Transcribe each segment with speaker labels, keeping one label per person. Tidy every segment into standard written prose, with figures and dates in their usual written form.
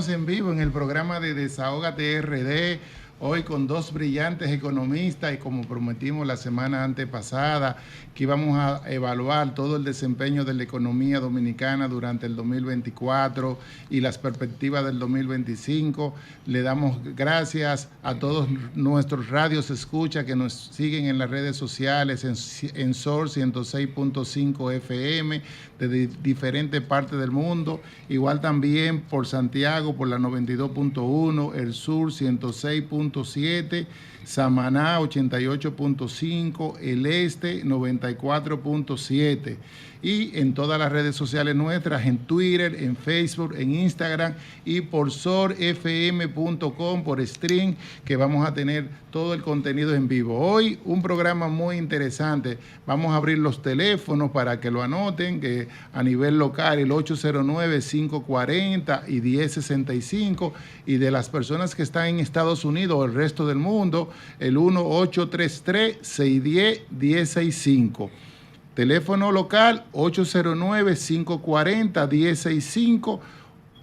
Speaker 1: estamos en vivo en el programa de Desahógate RD, hoy con dos brillantes economistas y como prometimos la semana antepasada, que íbamos a evaluar todo el desempeño de la economía dominicana durante el 2024 y las perspectivas del 2025. Le damos gracias a todos nuestros radios escucha que nos siguen en las redes sociales, en SOR 106.5 FM, de diferentes partes del mundo, igual también por Santiago, por la 92.1, el Sur 106.7, Samaná 88.5, el Este 94.7 y en todas las redes sociales nuestras, en Twitter, en Facebook, en Instagram y por sorfm.com, por stream, que vamos a tener todo el contenido en vivo. Hoy un programa muy interesante. Vamos a abrir los teléfonos para que lo anoten, que a nivel local el 809-540 y 1065, y de las personas que están en Estados Unidos o el resto del mundo, el 1-833-610-1065. Teléfono local 809-540-1065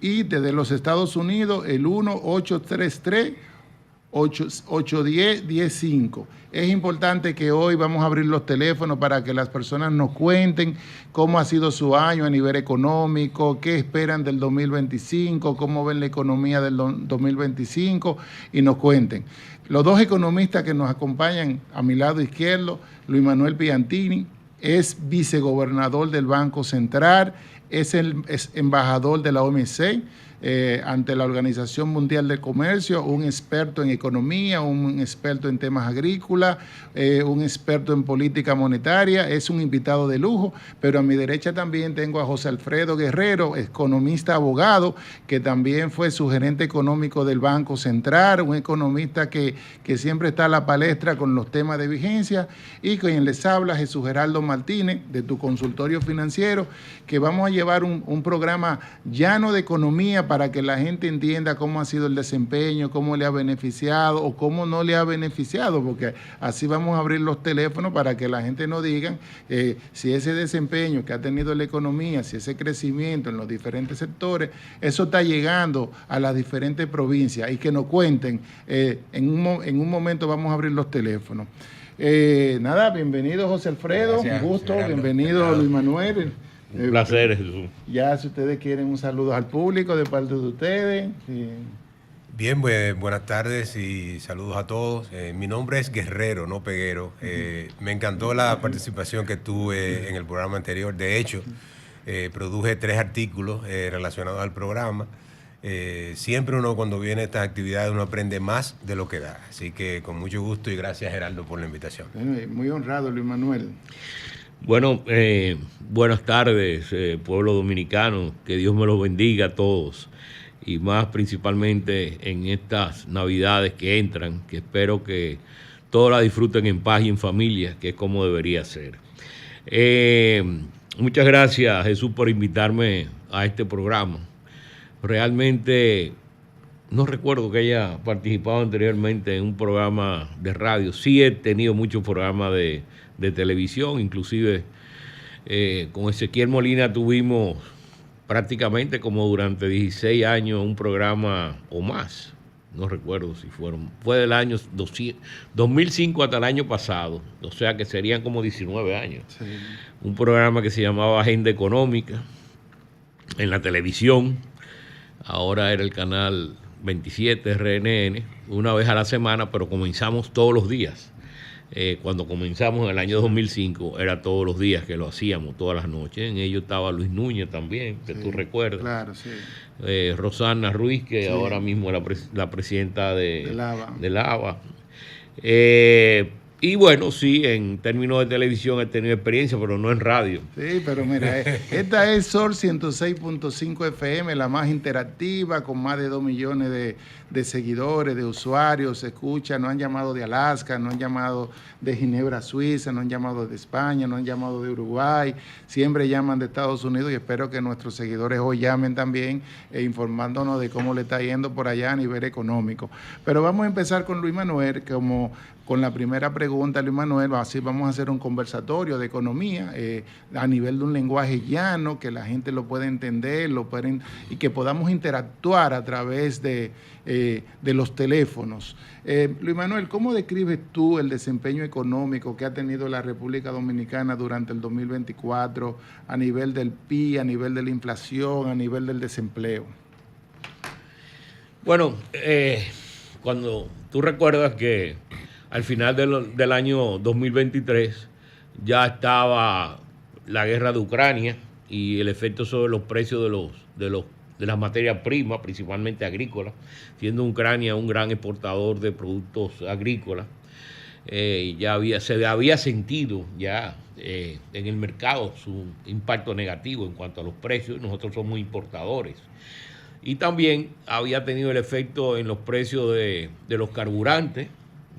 Speaker 1: y desde los Estados Unidos el 1-833-810-1005. Es importante que hoy vamos a abrir los teléfonos para que las personas nos cuenten cómo ha sido su año a nivel económico, qué esperan del 2025, cómo ven la economía del 2025 y nos cuenten. Los dos economistas que nos acompañan a mi lado izquierdo, Luis Manuel Piantini, es vicegobernador del Banco Central, es embajador de la OMC ante la Organización Mundial del Comercio, un experto en economía, un experto en temas agrícolas, un experto en política monetaria, es un invitado de lujo, pero a mi derecha también tengo a José Alfredo Guerrero, economista abogado, que también fue su gerente económico del Banco Central, un economista que siempre está a la palestra con los temas de vigencia, y quien les habla, Jesús Geraldo Martínez, de tu consultorio financiero, que vamos a llevar un programa llano de economía para que la gente entienda cómo ha sido el desempeño, cómo le ha beneficiado o cómo no le ha beneficiado, porque así vamos a abrir los teléfonos para que la gente nos diga si ese desempeño que ha tenido la economía, si ese crecimiento en los diferentes sectores, eso está llegando a las diferentes provincias y que nos cuenten. En un momento vamos a abrir los teléfonos. Bienvenido José Alfredo,
Speaker 2: gracias,
Speaker 1: un gusto,
Speaker 2: Gerardo.
Speaker 1: bienvenido Luis Manuel.
Speaker 3: Un placer, Jesús.
Speaker 1: Ya, si ustedes quieren un saludo al público de parte de ustedes. Sí.
Speaker 2: Bien, buenas tardes y saludos a todos. Mi nombre es Guerrero, no Peguero. Me encantó la participación que tuve en el programa anterior. De hecho, produje 3 artículos relacionados al programa. Siempre uno cuando viene a estas actividades uno aprende más de lo que da. Así que con mucho gusto y gracias, Gerardo, por la invitación.
Speaker 1: Muy honrado, Luis Manuel.
Speaker 3: Bueno, buenas tardes, pueblo dominicano, que Dios me los bendiga a todos y más principalmente en estas navidades que entran, que espero que todos la disfruten en paz y en familia, que es como debería ser. Muchas gracias, Jesús, por invitarme a este programa. Realmente no recuerdo que haya participado anteriormente en un programa de radio. Sí he tenido muchos programas de televisión, inclusive con Ezequiel Molina tuvimos prácticamente como durante 16 años un programa o más, no recuerdo si fue del año 2005 hasta el año pasado, o sea que serían como 19 años. Sí. Un programa que se llamaba Agenda Económica en la televisión, ahora era el canal 27 RNN, una vez a la semana, pero comenzamos todos los días. Cuando comenzamos en el año 2005 era todos los días que lo hacíamos, todas las noches. En ello estaba Luis Núñez también, que sí, tú recuerdas.
Speaker 1: Claro, sí.
Speaker 3: Rosana Ruiz, que sí, ahora mismo es la presidenta de LAVA. Y bueno, sí, en términos de televisión he tenido experiencia, pero no en radio.
Speaker 1: Sí, pero mira, esta es SOR 106.5 FM, la más interactiva, con más de 2 millones de seguidores, de usuarios, se escucha, nos han llamado de Alaska, nos han llamado de Ginebra, Suiza, nos han llamado de España, nos han llamado de Uruguay, siempre llaman de Estados Unidos y espero que nuestros seguidores hoy llamen también informándonos de cómo le está yendo por allá a nivel económico. Pero vamos a empezar con Luis Manuel, con la primera pregunta, Luis Manuel. Así vamos a hacer un conversatorio de economía a nivel de un lenguaje llano, que la gente lo pueda entender, y que podamos interactuar a través de los teléfonos. Luis Manuel, ¿cómo describes tú el desempeño económico que ha tenido la República Dominicana durante el 2024 a nivel del PIB, a nivel de la inflación, a nivel del desempleo?
Speaker 3: Bueno, cuando tú recuerdas que al final del año 2023 ya estaba la guerra de Ucrania y el efecto sobre los precios de las materias primas, principalmente agrícolas, siendo Ucrania un gran exportador de productos agrícolas, se había sentido ya en el mercado su impacto negativo en cuanto a los precios, y nosotros somos importadores. Y también había tenido el efecto en los precios de los carburantes,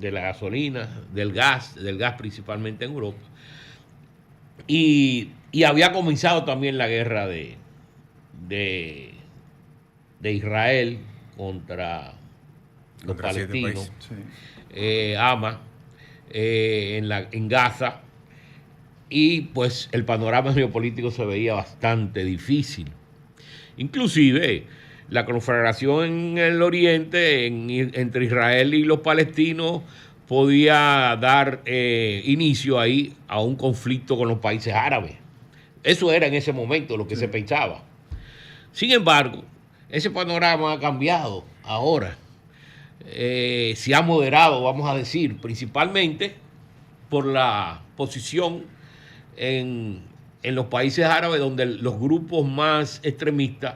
Speaker 3: de la gasolina, del gas principalmente en Europa. Y había comenzado también la guerra de Israel contra los palestinos, Hamas, en Gaza. Y pues el panorama geopolítico se veía bastante difícil. Inclusive la conflagración en el oriente entre Israel y los palestinos podía dar inicio ahí a un conflicto con los países árabes. Eso era en ese momento lo que se pensaba. Sin embargo, ese panorama ha cambiado ahora. Se ha moderado, vamos a decir, principalmente por la posición en los países árabes, donde los grupos más extremistas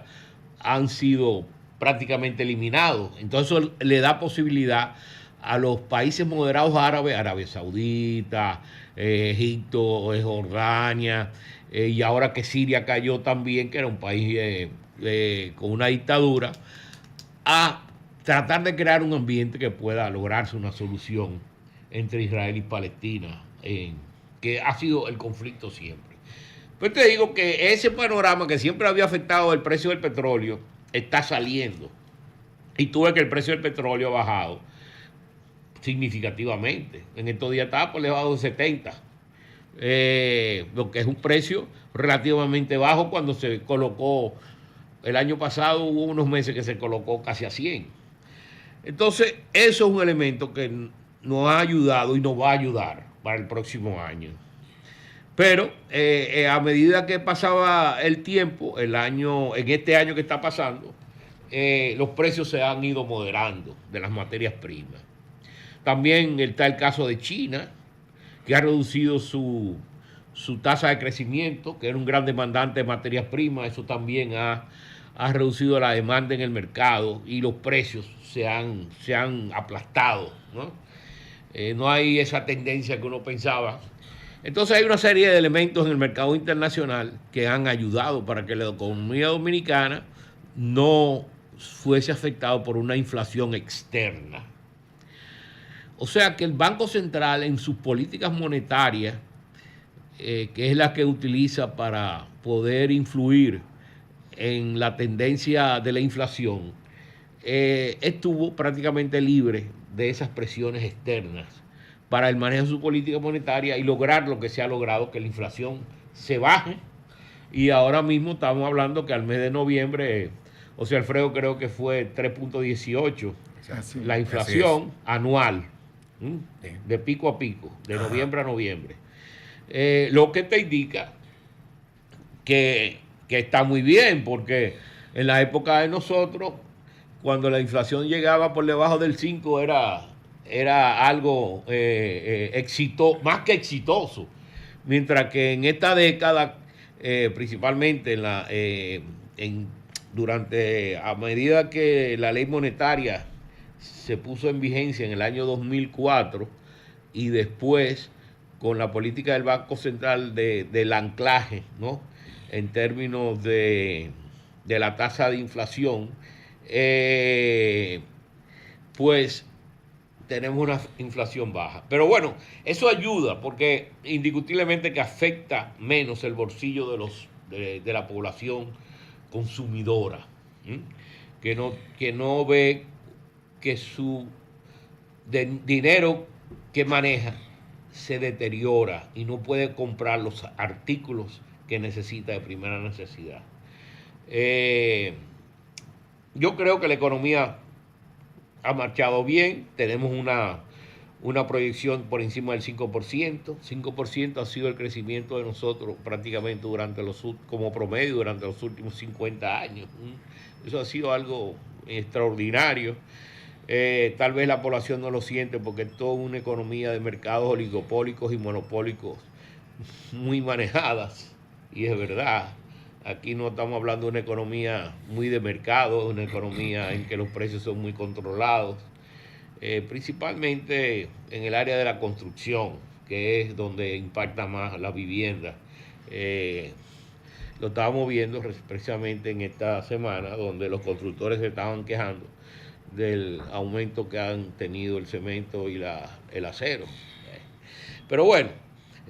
Speaker 3: han sido prácticamente eliminados. Entonces eso le da posibilidad a los países moderados árabes, Arabia Saudita, Egipto, Jordania, y ahora que Siria cayó también, que era un país con una dictadura, a tratar de crear un ambiente que pueda lograrse una solución entre Israel y Palestina, que ha sido el conflicto siempre. Pues te digo que ese panorama que siempre había afectado el precio del petróleo está saliendo. Y tú ves que el precio del petróleo ha bajado significativamente. En estos días estaba por debajo de 70, lo que es un precio relativamente bajo cuando se colocó. El año pasado hubo unos meses que se colocó casi a 100. Entonces, eso es un elemento que nos ha ayudado y nos va a ayudar para el próximo año. Pero a medida que pasaba el tiempo, en este año que está pasando, los precios se han ido moderando de las materias primas. También está el caso de China, que ha reducido su tasa de crecimiento, que era un gran demandante de materias primas. Eso también ha reducido la demanda en el mercado y los precios se han aplastado, ¿no? No hay esa tendencia que uno pensaba. Entonces hay una serie de elementos en el mercado internacional que han ayudado para que la economía dominicana no fuese afectada por una inflación externa. O sea que el Banco Central en sus políticas monetarias, que es la que utiliza para poder influir en la tendencia de la inflación, estuvo prácticamente libre de esas presiones externas para el manejo de su política monetaria y lograr lo que se ha logrado, que la inflación se baje. Y ahora mismo estamos hablando que al mes de noviembre, José Alfredo, creo que fue 3.18 la inflación anual, de pico a pico, de noviembre a noviembre. Lo que te indica que está muy bien, porque en la época de nosotros, cuando la inflación llegaba por debajo del 5, era algo más que exitoso. Mientras que en esta década, principalmente a medida que la ley monetaria se puso en vigencia en el año 2004 y después con la política del Banco Central del anclaje, ¿no?, en términos de la tasa de inflación, pues tenemos una inflación baja. Pero bueno, eso ayuda porque indiscutiblemente que afecta menos el bolsillo de la población consumidora, que no ve que su dinero que maneja se deteriora y no puede comprar los artículos que necesita de primera necesidad. Yo creo que la economía ha marchado bien, tenemos una proyección por encima del 5%. 5% ha sido el crecimiento de nosotros prácticamente como promedio durante los últimos 50 años. Eso ha sido algo extraordinario. Tal vez la población no lo siente porque es toda una economía de mercados oligopólicos y monopólicos muy manejadas, y es verdad. Aquí no estamos hablando de una economía muy de mercado, una economía en que los precios son muy controlados, principalmente en el área de la construcción, que es donde impacta más la vivienda. Lo estábamos viendo precisamente en esta semana, donde los constructores se estaban quejando del aumento que han tenido el cemento y el acero. Pero bueno,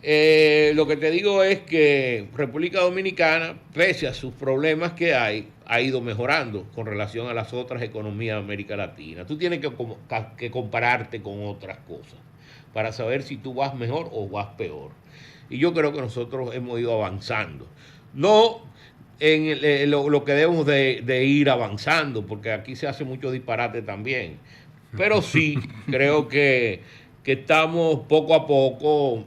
Speaker 3: lo que te digo es que República Dominicana, pese a sus problemas que hay, ha ido mejorando con relación a las otras economías de América Latina. Tú tienes que compararte con otras cosas para saber si tú vas mejor o vas peor. Y yo creo que nosotros hemos ido avanzando. No en lo que debemos de ir avanzando, porque aquí se hace mucho disparate también. Pero sí, creo que estamos poco a poco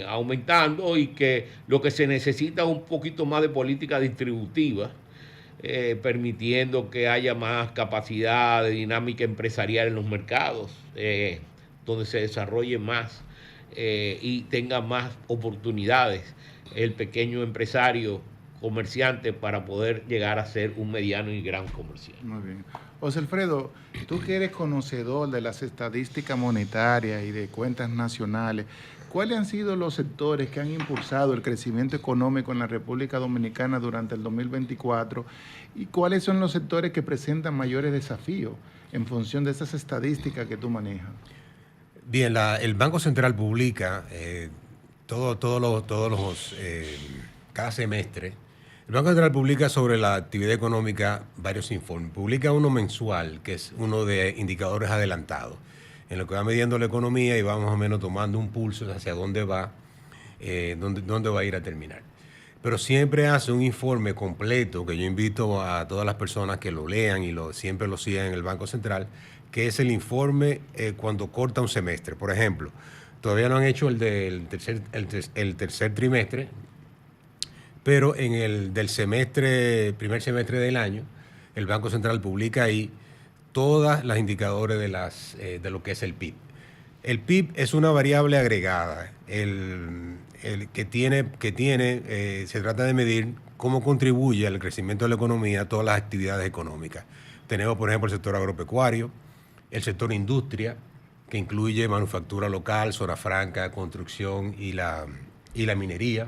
Speaker 3: aumentando, y que lo que se necesita es un poquito más de política distributiva, permitiendo que haya más capacidad de dinámica empresarial en los mercados, donde se desarrolle más y tenga más oportunidades el pequeño empresario comerciante para poder llegar a ser un mediano y gran comerciante.
Speaker 1: Muy bien. José Alfredo, tú que eres conocedor de las estadísticas monetarias y de cuentas nacionales, ¿cuáles han sido los sectores que han impulsado el crecimiento económico en la República Dominicana durante el 2024? ¿Y cuáles son los sectores que presentan mayores desafíos en función de esas estadísticas que tú manejas?
Speaker 2: Bien, el Banco Central publica cada semestre. El Banco Central publica sobre la actividad económica varios informes. Publica uno mensual, que es uno de indicadores adelantados, en lo que va midiendo la economía y va más o menos tomando un pulso hacia dónde va a ir a terminar. Pero siempre hace un informe completo, que yo invito a todas las personas que lo lean y siempre lo sigan en el Banco Central, que es el informe cuando corta un semestre. Por ejemplo, todavía no han hecho el tercer trimestre, pero en el del primer semestre del año, el Banco Central publica ahí todas las indicadores de lo que es el PIB. El PIB es una variable agregada, se trata de medir cómo contribuye al crecimiento de la economía a todas las actividades económicas. Tenemos, por ejemplo, el sector agropecuario, el sector industria, que incluye manufactura local, zona franca, construcción y la minería.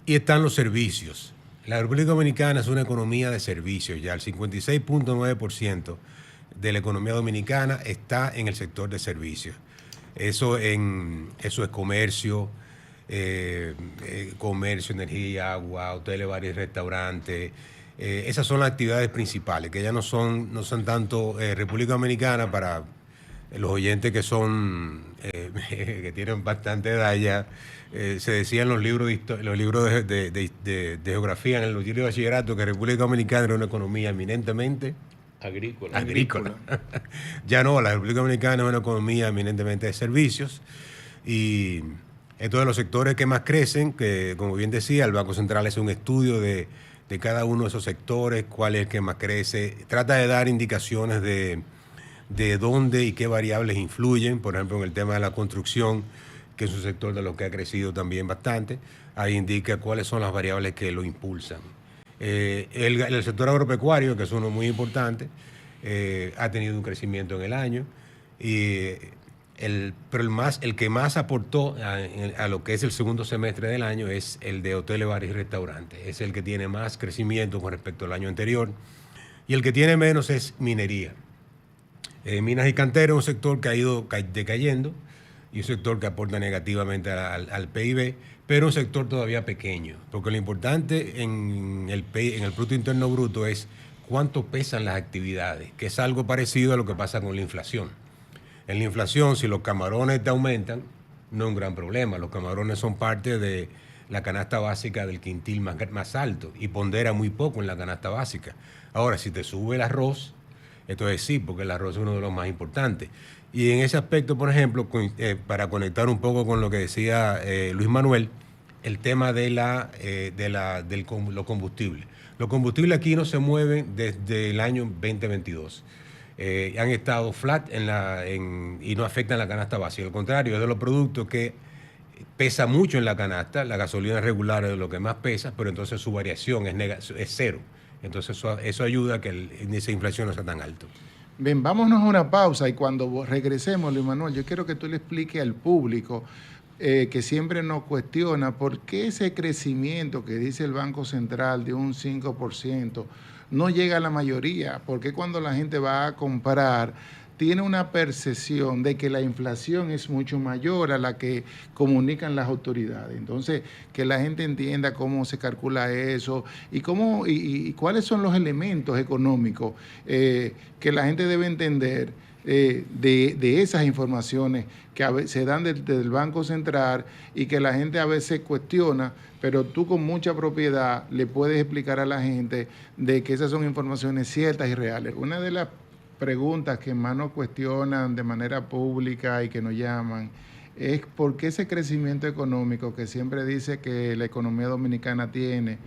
Speaker 2: Y están los servicios. La República Dominicana es una economía de servicios. Ya el 56.9% de la economía dominicana está en el sector de servicios. Eso es comercio, energía, agua, hoteles, bares y restaurantes. Esas son las actividades principales, que ya no son tanto República Dominicana para los oyentes que que tienen bastante edad ya. Se decía en los libros de geografía, en los libros de bachillerato, que República Dominicana era una economía eminentemente agrícola. Ya no, la República Dominicana es una economía eminentemente de servicios, y entonces los sectores que más crecen, que como bien decía, el Banco Central hace un estudio de cada uno de esos sectores, cuál es el que más crece, trata de dar indicaciones de dónde y qué variables influyen. Por ejemplo, en el tema de la construcción, que es un sector de lo que ha crecido también bastante, ahí indica cuáles son las variables que lo impulsan. El sector agropecuario, que es uno muy importante, ha tenido un crecimiento en el año, pero el que más aportó a lo que es el segundo semestre del año es el de hoteles, bares y restaurantes. Es el que tiene más crecimiento con respecto al año anterior, y el que tiene menos es minería. Minas y canteras es un sector que ha ido decayendo, y un sector que aporta negativamente al PIB, pero un sector todavía pequeño, porque lo importante en el Producto Interno Bruto es cuánto pesan las actividades, que es algo parecido a lo que pasa con la inflación. En la inflación, si los camarones te aumentan, no es un gran problema. Los camarones son parte de la canasta básica del quintil más alto y pondera muy poco en la canasta básica. Ahora, si te sube el arroz, entonces sí, porque el arroz es uno de los más importantes. Y en ese aspecto, por ejemplo, para conectar un poco con lo que decía Luis Manuel, el tema de los combustibles. Los combustibles aquí no se mueven desde el año 2022. Han estado flat y no afectan la canasta básica. Al contrario, es de los productos que pesa mucho en la canasta. La gasolina regular es de lo que más pesa, pero entonces su variación es cero. Entonces eso ayuda a que el índice de inflación no sea tan alto.
Speaker 1: Bien, vámonos a una pausa y cuando regresemos, Luis Manuel, yo quiero que tú le expliques al público que siempre nos cuestiona por qué ese crecimiento que dice el Banco Central de un 5% no llega a la mayoría. ¿Por qué cuando la gente va a comprar tiene una percepción de que la inflación es mucho mayor a la que comunican las autoridades? Entonces, que la gente entienda cómo se calcula eso y cuáles son los elementos económicos que la gente debe entender de esas informaciones que se dan del Banco Central y que la gente a veces cuestiona, pero tú con mucha propiedad le puedes explicar a la gente de que esas son informaciones ciertas y reales. Una de las preguntas que más nos cuestionan de manera pública y que nos llaman es por qué ese crecimiento económico que siempre dice que la economía dominicana tiene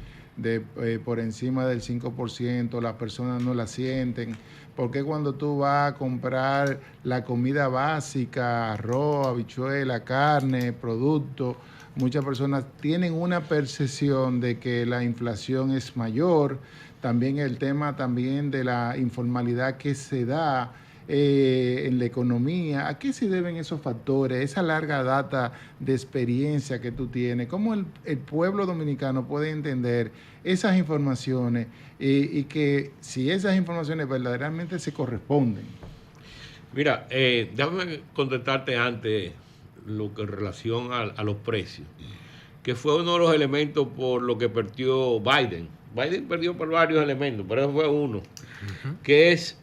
Speaker 1: por encima del 5%, las personas no la sienten. ¿Por qué cuando tú vas a comprar la comida básica, arroz, habichuela, carne, productos, muchas personas tienen una percepción de que la inflación es mayor? También el tema también de la informalidad que se da en la economía. ¿A qué se deben esos factores? Esa larga data de experiencia que tú tienes. ¿Cómo el pueblo dominicano puede entender esas informaciones y que si esas informaciones verdaderamente se corresponden?
Speaker 3: Mira, déjame contestarte antes lo que en relación a los precios, que fue uno de los elementos por lo que perdió Biden. Biden perdió por varios elementos, pero ese fue uno, que es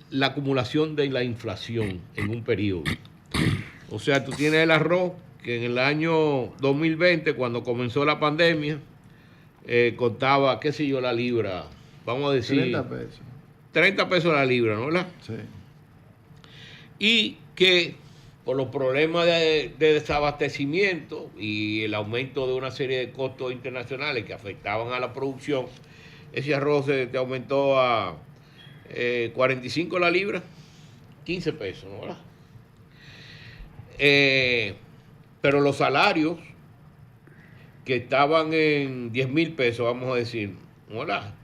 Speaker 3: la acumulación de la inflación en un periodo. O sea, tú tienes el arroz, que en el año 2020, cuando comenzó la pandemia, costaba, qué sé yo, la libra, vamos a decir...
Speaker 1: 30 pesos.
Speaker 3: 30 pesos la libra, ¿no? ¿Verdad?
Speaker 1: Sí.
Speaker 3: Y que por los problemas de desabastecimiento y el aumento de una serie de costos internacionales que afectaban a la producción, ese arroz te aumentó a 45 la libra, 15 pesos, ¿no? ¿Verdad? Pero los salarios que estaban en 10,000 pesos, vamos a decir, ¿no? ¿Verdad?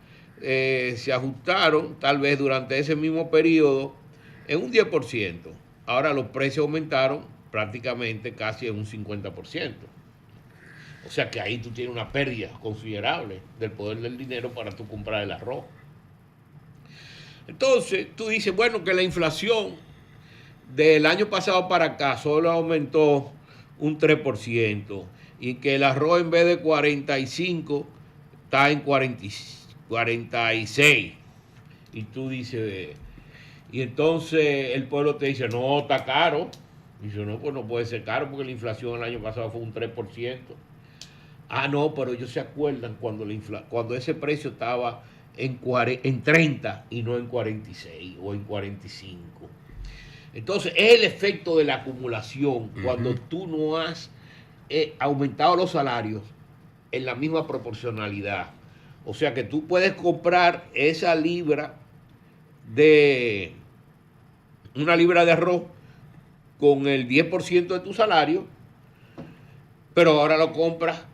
Speaker 3: Se ajustaron tal vez durante ese mismo periodo en un 10%. Ahora los precios aumentaron prácticamente casi en un 50%. O sea que ahí tú tienes una pérdida considerable del poder del dinero para tú comprar el arroz. Entonces tú dices, bueno, que la inflación del año pasado para acá solo aumentó un 3% y que el arroz en vez de 45 está en 46. Y tú dices... Y entonces el pueblo te dice, no, está caro. Y dice, no, pues no puede ser caro porque la inflación el año pasado fue un 3%. Ah, no, pero ellos se acuerdan cuando ese precio estaba en 30 y no en 46 o en 45. Entonces es el efecto de la acumulación cuando tú no has aumentado los salarios en la misma proporcionalidad. O sea que tú puedes comprar esa libra una libra de arroz con el 10% de tu salario, pero ahora lo compras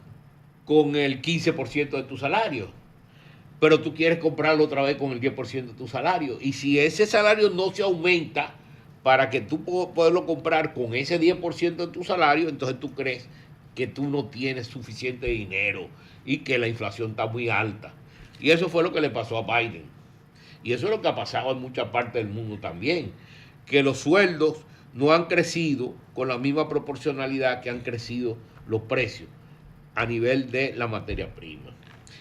Speaker 3: con el 15% de tu salario. Pero tú quieres comprarlo otra vez con el 10% de tu salario. Y si ese salario no se aumenta para que tú poderlo comprar con ese 10% de tu salario, entonces tú crees que tú no tienes suficiente dinero y que la inflación está muy alta. Y eso fue lo que le pasó a Biden. Y eso es lo que ha pasado en muchas partes del mundo también, que los sueldos no han crecido con la misma proporcionalidad que han crecido los precios a nivel de la materia prima.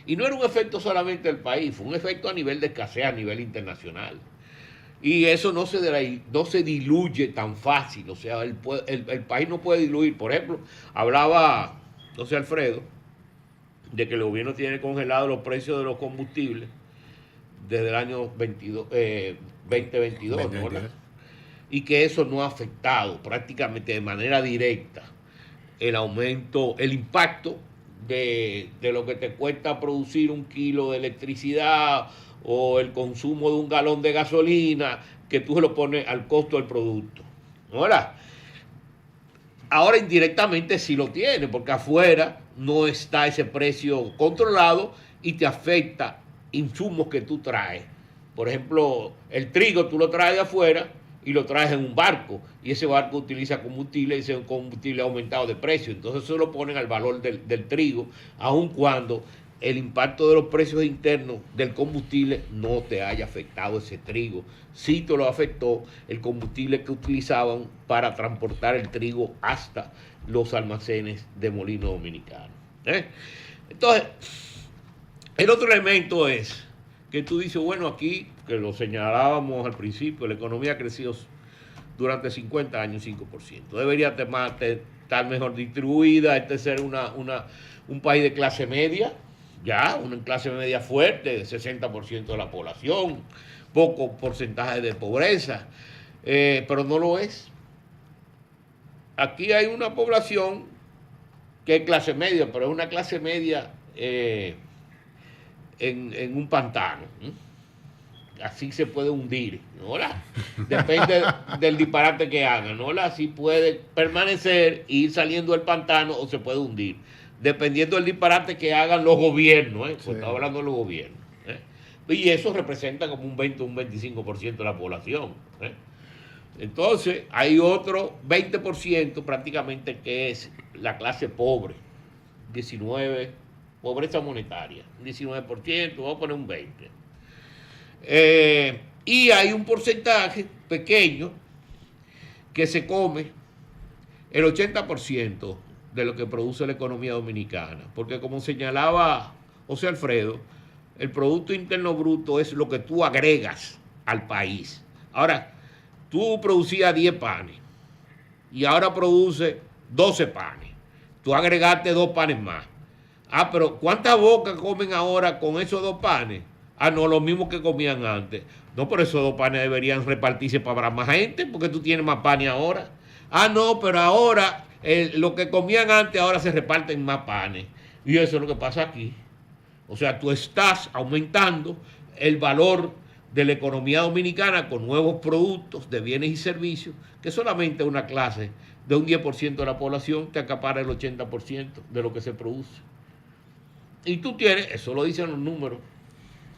Speaker 3: Y no era un efecto solamente del país, fue un efecto a nivel de escasez, a nivel internacional. Y eso no se diluye tan fácil. O sea, el país no puede diluir. Por ejemplo, hablaba José Alfredo de que el gobierno tiene congelados los precios de los combustibles desde el año 2022, ¿no? Y que eso no ha afectado prácticamente de manera directa el aumento, el impacto de lo que te cuesta producir un kilo de electricidad o el consumo de un galón de gasolina, que tú se lo pones al costo del producto. Ahora indirectamente sí lo tiene, porque afuera no está ese precio controlado y te afecta insumos que tú traes. Por ejemplo, el trigo tú lo traes de afuera y lo traes en un barco, y ese barco utiliza combustible y ese combustible ha aumentado de precio. Entonces eso lo ponen al valor del trigo, aun cuando el impacto de los precios internos del combustible no te haya afectado ese trigo. Sí te lo afectó el combustible que utilizaban para transportar el trigo hasta los almacenes de Molino Dominicano. Entonces, el otro elemento es que tú dices, bueno, aquí, que lo señalábamos al principio, la economía ha crecido durante 50 años 5%. Debería estar mejor distribuida, ser un país de clase media, ya, una clase media fuerte, 60% de la población, poco porcentaje de pobreza, pero no lo es. Aquí hay una población que es clase media, pero es una clase media en un pantano. Así se puede hundir, ¿no? Depende del disparate que hagan, ¿no? Así puede permanecer e ir saliendo del pantano o se puede hundir, dependiendo del disparate que hagan los gobiernos, sí. Pues estaba hablando de los gobiernos, y eso representa como un 20 o un 25% de la población. Entonces, hay otro 20% prácticamente que es la clase pobre, 19%, pobreza monetaria, 19%, vamos a poner un 20%. Y hay un porcentaje pequeño que se come el 80% de lo que produce la economía dominicana, porque como señalaba José Alfredo, el Producto Interno Bruto es lo que tú agregas al país. Ahora, tú producías 10 panes y ahora produces 12 panes. Tú agregaste 2 panes más. Pero ¿cuántas bocas comen ahora con esos 2 panes? No, lo mismo que comían antes. No, pero esos 2 panes deberían repartirse para más gente, porque tú tienes más panes ahora. No, pero ahora lo que comían antes ahora se reparten más panes. Y eso es lo que pasa aquí. O sea, tú estás aumentando el valor de la economía dominicana con nuevos productos de bienes y servicios, que solamente una clase de un 10% de la población te acapara el 80% de lo que se produce. Y tú tienes, eso lo dicen los números,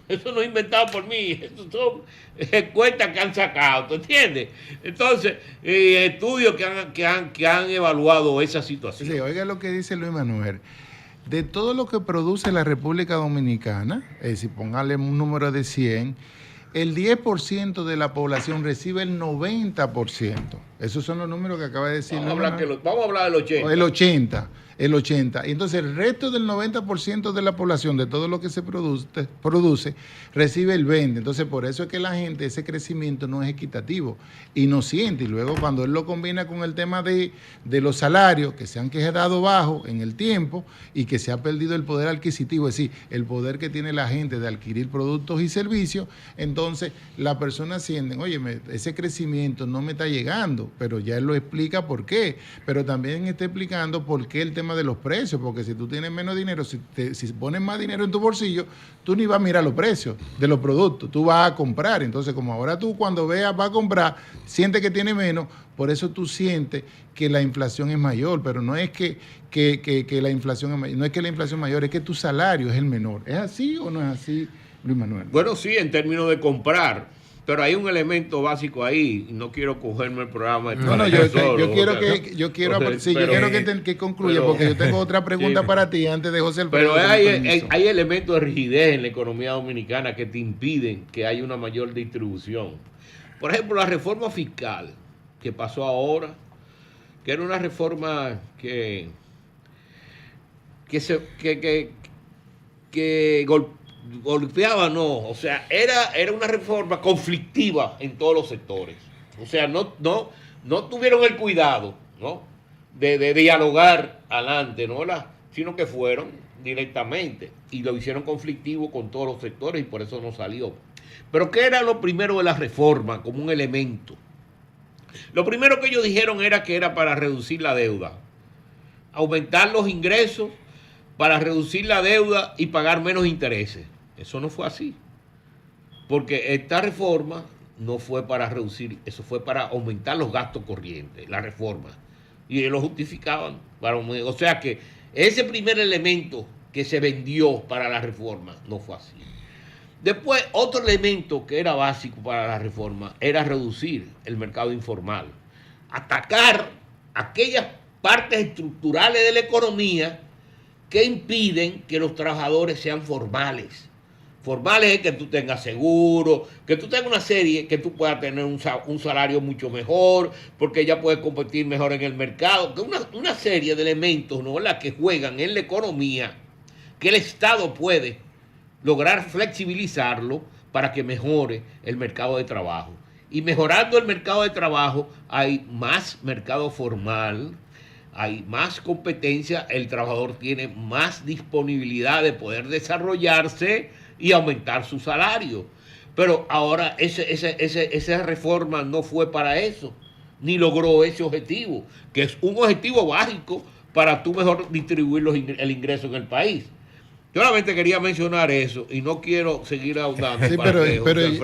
Speaker 3: eso no es inventado por mí, eso son encuestas que han sacado, ¿tú entiendes? Entonces, estudios que han evaluado esa situación.
Speaker 1: Sí, oiga lo que dice Luis Manuel. De todo lo que produce la República Dominicana, si póngale un número de 100, el 10% de la población recibe el 90%. Esos son los números que acaba de decir.
Speaker 3: Vamos a hablar del 80.
Speaker 1: El 80. Y entonces el resto del 90% de la población, de todo lo que se produce, recibe el 20%. Entonces por eso es que la gente, ese crecimiento no es equitativo y no siente. Y luego cuando él lo combina con el tema de los salarios que se han quedado bajos en el tiempo y que se ha perdido el poder adquisitivo, es decir, el poder que tiene la gente de adquirir productos y servicios, entonces las personas sienten, oye, ese crecimiento no me está llegando, pero ya él lo explica por qué, pero también está explicando por qué el tema de los precios, porque si tú tienes menos dinero, si pones más dinero en tu bolsillo, tú ni vas a mirar los precios de los productos, tú vas a comprar. Entonces, como ahora tú cuando veas vas a comprar, sientes que tiene menos, por eso tú sientes que la inflación es mayor, pero no es que la inflación es mayor, no es que la inflación es mayor, es que tu salario es el menor. ¿Es así o no es así, Luis Manuel?
Speaker 3: Bueno, sí, en términos de comprar. Pero hay un elemento básico ahí, y no quiero cogerme el programa.
Speaker 1: Yo quiero que concluya, porque yo tengo otra pregunta para ti antes de José Alfredo.
Speaker 3: Pero hay elementos de rigidez en la economía dominicana que te impiden que haya una mayor distribución. Por ejemplo, la reforma fiscal que pasó ahora, que era una reforma que golpeaba no, o sea, era una reforma conflictiva en todos los sectores. O sea, no tuvieron el cuidado, ¿no? de dialogar adelante, ¿no? Sino que fueron directamente y lo hicieron conflictivo con todos los sectores y por eso no salió. Pero ¿qué era lo primero de la reforma como un elemento? Lo primero que ellos dijeron era que era para reducir la deuda, aumentar los ingresos para reducir la deuda y pagar menos intereses. Eso no fue así, porque esta reforma no fue para reducir, eso fue para aumentar los gastos corrientes, la reforma, y ellos lo justificaban. O sea que ese primer elemento que se vendió para la reforma no fue así. Después, otro elemento que era básico para la reforma era reducir el mercado informal, atacar aquellas partes estructurales de la economía que impiden que los trabajadores sean formales. Formales es que tú tengas seguro, que tú tengas una serie, que tú puedas tener un salario mucho mejor, porque ya puedes competir mejor en el mercado, que una serie de elementos, ¿no?, la que juegan en la economía, que el Estado puede lograr flexibilizarlo para que mejore el mercado de trabajo. Y mejorando el mercado de trabajo hay más mercado formal, hay más competencia, el trabajador tiene más disponibilidad de poder desarrollarse y aumentar su salario. Pero ahora esa reforma no fue para eso, ni logró ese objetivo, que es un objetivo básico para tú mejor distribuir el ingreso en el país. Yo solamente quería mencionar eso y no quiero seguir ahondando.
Speaker 1: Sí, pero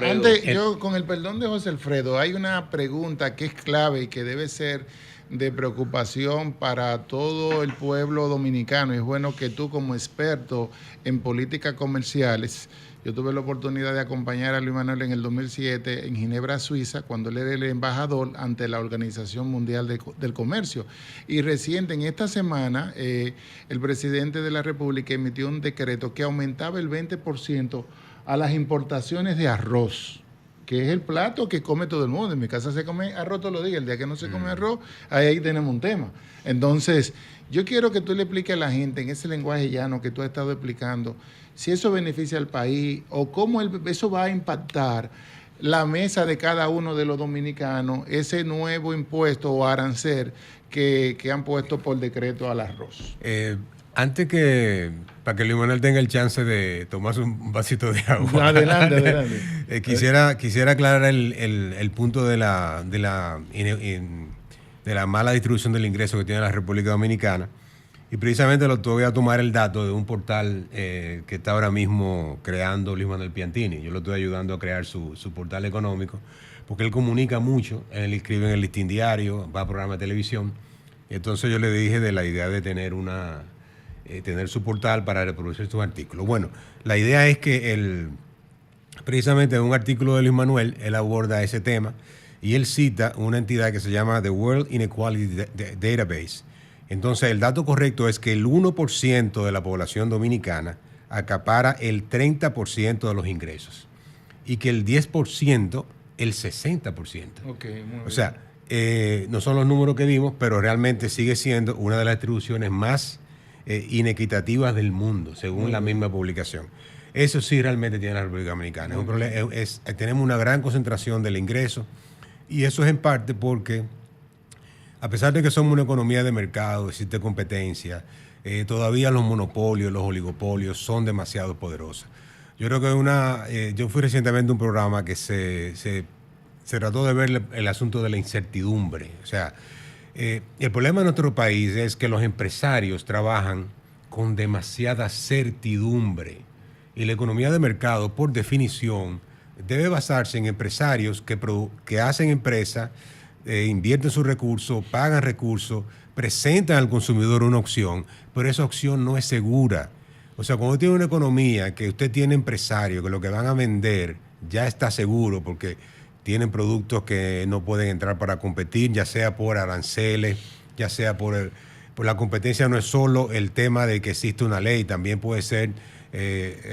Speaker 1: antes, yo, con el perdón de José Alfredo, hay una pregunta que es clave y que debe ser de preocupación para todo el pueblo dominicano. Y es bueno que tú, como experto en políticas comerciales, yo tuve la oportunidad de acompañar a Luis Manuel en el 2007 en Ginebra, Suiza, cuando él era el embajador ante la Organización Mundial del Comercio. Y reciente, en esta semana, el presidente de la República emitió un decreto que aumentaba el 20% a las importaciones de arroz, que es el plato que come todo el mundo. En mi casa se come arroz todos los días. El día que no se come arroz, ahí tenemos un tema. Entonces, yo quiero que tú le expliques a la gente en ese lenguaje llano que tú has estado explicando, si eso beneficia al país o cómo eso va a impactar la mesa de cada uno de los dominicanos, ese nuevo impuesto o arancel que han puesto por decreto al arroz.
Speaker 2: Para que Luis Manuel tenga el chance de tomarse un vasito de agua.
Speaker 1: Adelante.
Speaker 2: Quisiera aclarar el punto de la mala distribución del ingreso que tiene la República Dominicana. Y precisamente te voy a tomar el dato de un portal que está ahora mismo creando Luis Manuel Piantini. Yo lo estoy ayudando a crear su portal económico, porque él comunica mucho, él escribe en el Listín Diario, va a programas de televisión. Entonces yo le dije de la idea de tener tener su portal para reproducir sus artículos. Bueno, la idea es que precisamente en un artículo de Luis Manuel, él aborda ese tema y él cita una entidad que se llama The World Inequality Database. Entonces, el dato correcto es que el 1% de la población dominicana acapara el 30% de los ingresos y que el 10%, el 60%.
Speaker 1: Okay, muy bien.
Speaker 2: O sea, no son los números que dimos, pero realmente sigue siendo una de las distribuciones más inequitativas del mundo, según la misma publicación. Eso sí realmente tiene la República Dominicana. Es un problema, tenemos una gran concentración del ingreso y eso es en parte porque, a pesar de que somos una economía de mercado, existe competencia, todavía los monopolios, los oligopolios son demasiado poderosos. Yo creo que yo fui recientemente a un programa que se trató de ver el asunto de la incertidumbre. O sea, el problema de nuestro país es que los empresarios trabajan con demasiada certidumbre y la economía de mercado, por definición, debe basarse en empresarios que hacen empresa, invierten sus recursos, pagan recursos, presentan al consumidor una opción, pero esa opción no es segura. O sea, cuando usted tiene una economía que usted tiene empresarios que lo que van a vender ya está seguro porque tienen productos que no pueden entrar para competir, ya sea por aranceles, ya sea por la competencia. No es solo el tema de que existe una ley, también puede ser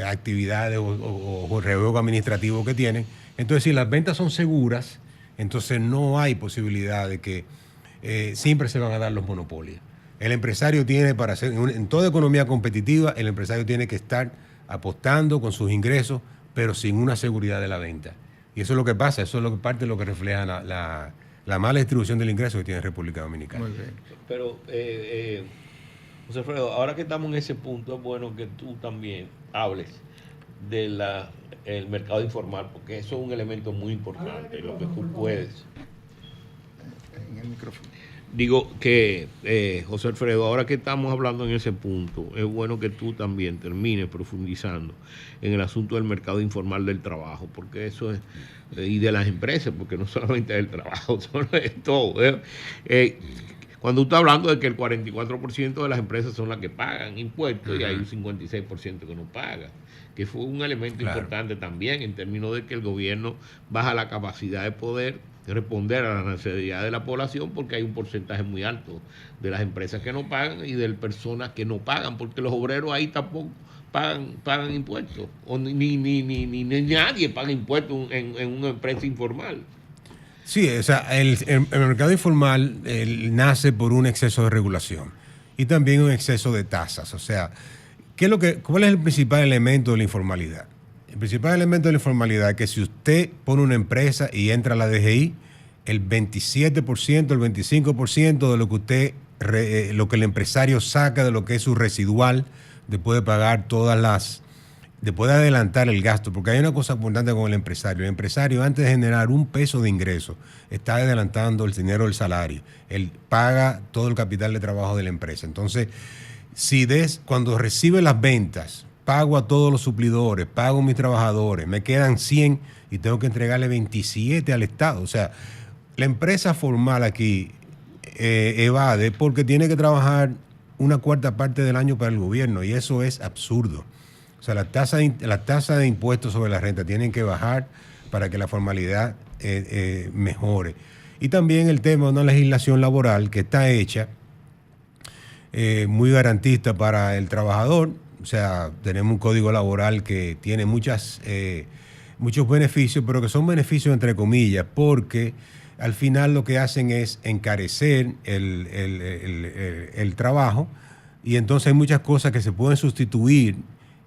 Speaker 2: actividades o rejuego administrativo que tienen. Entonces, si las ventas son seguras, entonces no hay posibilidad de que siempre se van a dar los monopolios. El empresario tiene, en toda economía competitiva, el empresario tiene que estar apostando con sus ingresos, pero sin una seguridad de la venta. Y eso es lo que pasa, eso es lo que parte de lo que refleja la mala distribución del ingreso que tiene República Dominicana.
Speaker 1: Muy bien.
Speaker 3: Pero, José Alfredo, ahora que estamos en ese punto, es bueno que tú también hables del mercado informal, porque eso es un elemento muy importante, lo que tú puedes.
Speaker 1: En el micrófono.
Speaker 3: Digo que, José Alfredo, ahora que estamos hablando en ese punto, es bueno que tú también termines profundizando en el asunto del mercado informal del trabajo, porque eso es, y de las empresas, porque no solamente es el trabajo, es todo. Cuando tú estás hablando de que el 44% de las empresas son las que pagan impuestos, y hay un 56% que no pagan, que fue un elemento importante también en términos de que el gobierno baja la capacidad de poder responder a la necesidad de la población, porque hay un porcentaje muy alto de las empresas que no pagan y de personas que no pagan, porque los obreros ahí tampoco pagan impuestos, o ni nadie paga impuestos en una empresa informal.
Speaker 2: Sí, o sea, el mercado informal nace por un exceso de regulación y también un exceso de tasas. O sea, ¿cuál es el principal elemento de la informalidad? El principal elemento de la informalidad es que si usted pone una empresa y entra a la DGI, el 27%, el 25% de lo que el empresario saca de lo que es su residual, después de pagar después de adelantar el gasto, porque hay una cosa importante con el empresario. El empresario, antes de generar un peso de ingreso, está adelantando el dinero del salario. Él paga todo el capital de trabajo de la empresa. Entonces, cuando recibe las ventas, pago a todos los suplidores, pago a mis trabajadores, me quedan 100 y tengo que entregarle 27 al Estado. O sea, la empresa formal aquí evade porque tiene que trabajar una cuarta parte del año para el gobierno, y eso es absurdo. O sea, la tasa de impuestos sobre la renta tienen que bajar para que la formalidad mejore. Y también el tema de una legislación laboral que está hecha muy garantista para el trabajador. O sea, tenemos un código laboral que tiene muchos beneficios, pero que son beneficios entre comillas, porque al final lo que hacen es encarecer el trabajo, y entonces hay muchas cosas que se pueden sustituir,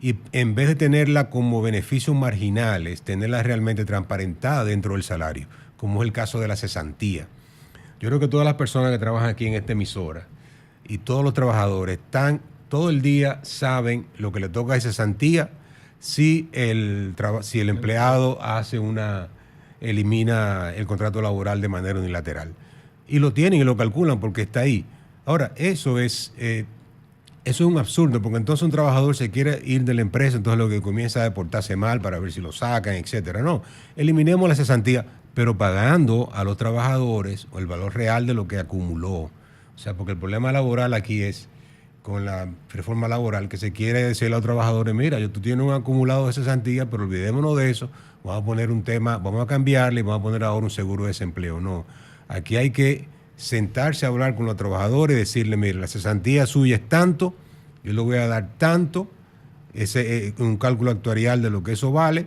Speaker 2: y en vez de tenerla como beneficios marginales, tenerla realmente transparentada dentro del salario, como es el caso de la cesantía. Yo creo que todas las personas que trabajan aquí en esta emisora y todos los trabajadores todo el día saben lo que le toca de cesantía si el empleado elimina el contrato laboral de manera unilateral. Y lo tienen y lo calculan porque está ahí. Ahora, eso es un absurdo, porque entonces un trabajador se quiere ir de la empresa, entonces lo que comienza a portarse mal para ver si lo sacan, etcétera. No, eliminemos la cesantía, pero pagando a los trabajadores el valor real de lo que acumuló. O sea, porque el problema laboral aquí es, con la reforma laboral, que se quiere decirle a los trabajadores, mira, tú tienes un acumulado de cesantía, pero olvidémonos de eso, vamos a poner un tema, vamos a cambiarle y vamos a poner ahora un seguro de desempleo. No, aquí hay que sentarse a hablar con los trabajadores y decirle, mira, la cesantía suya es tanto, yo le voy a dar tanto, un cálculo actuarial de lo que eso vale,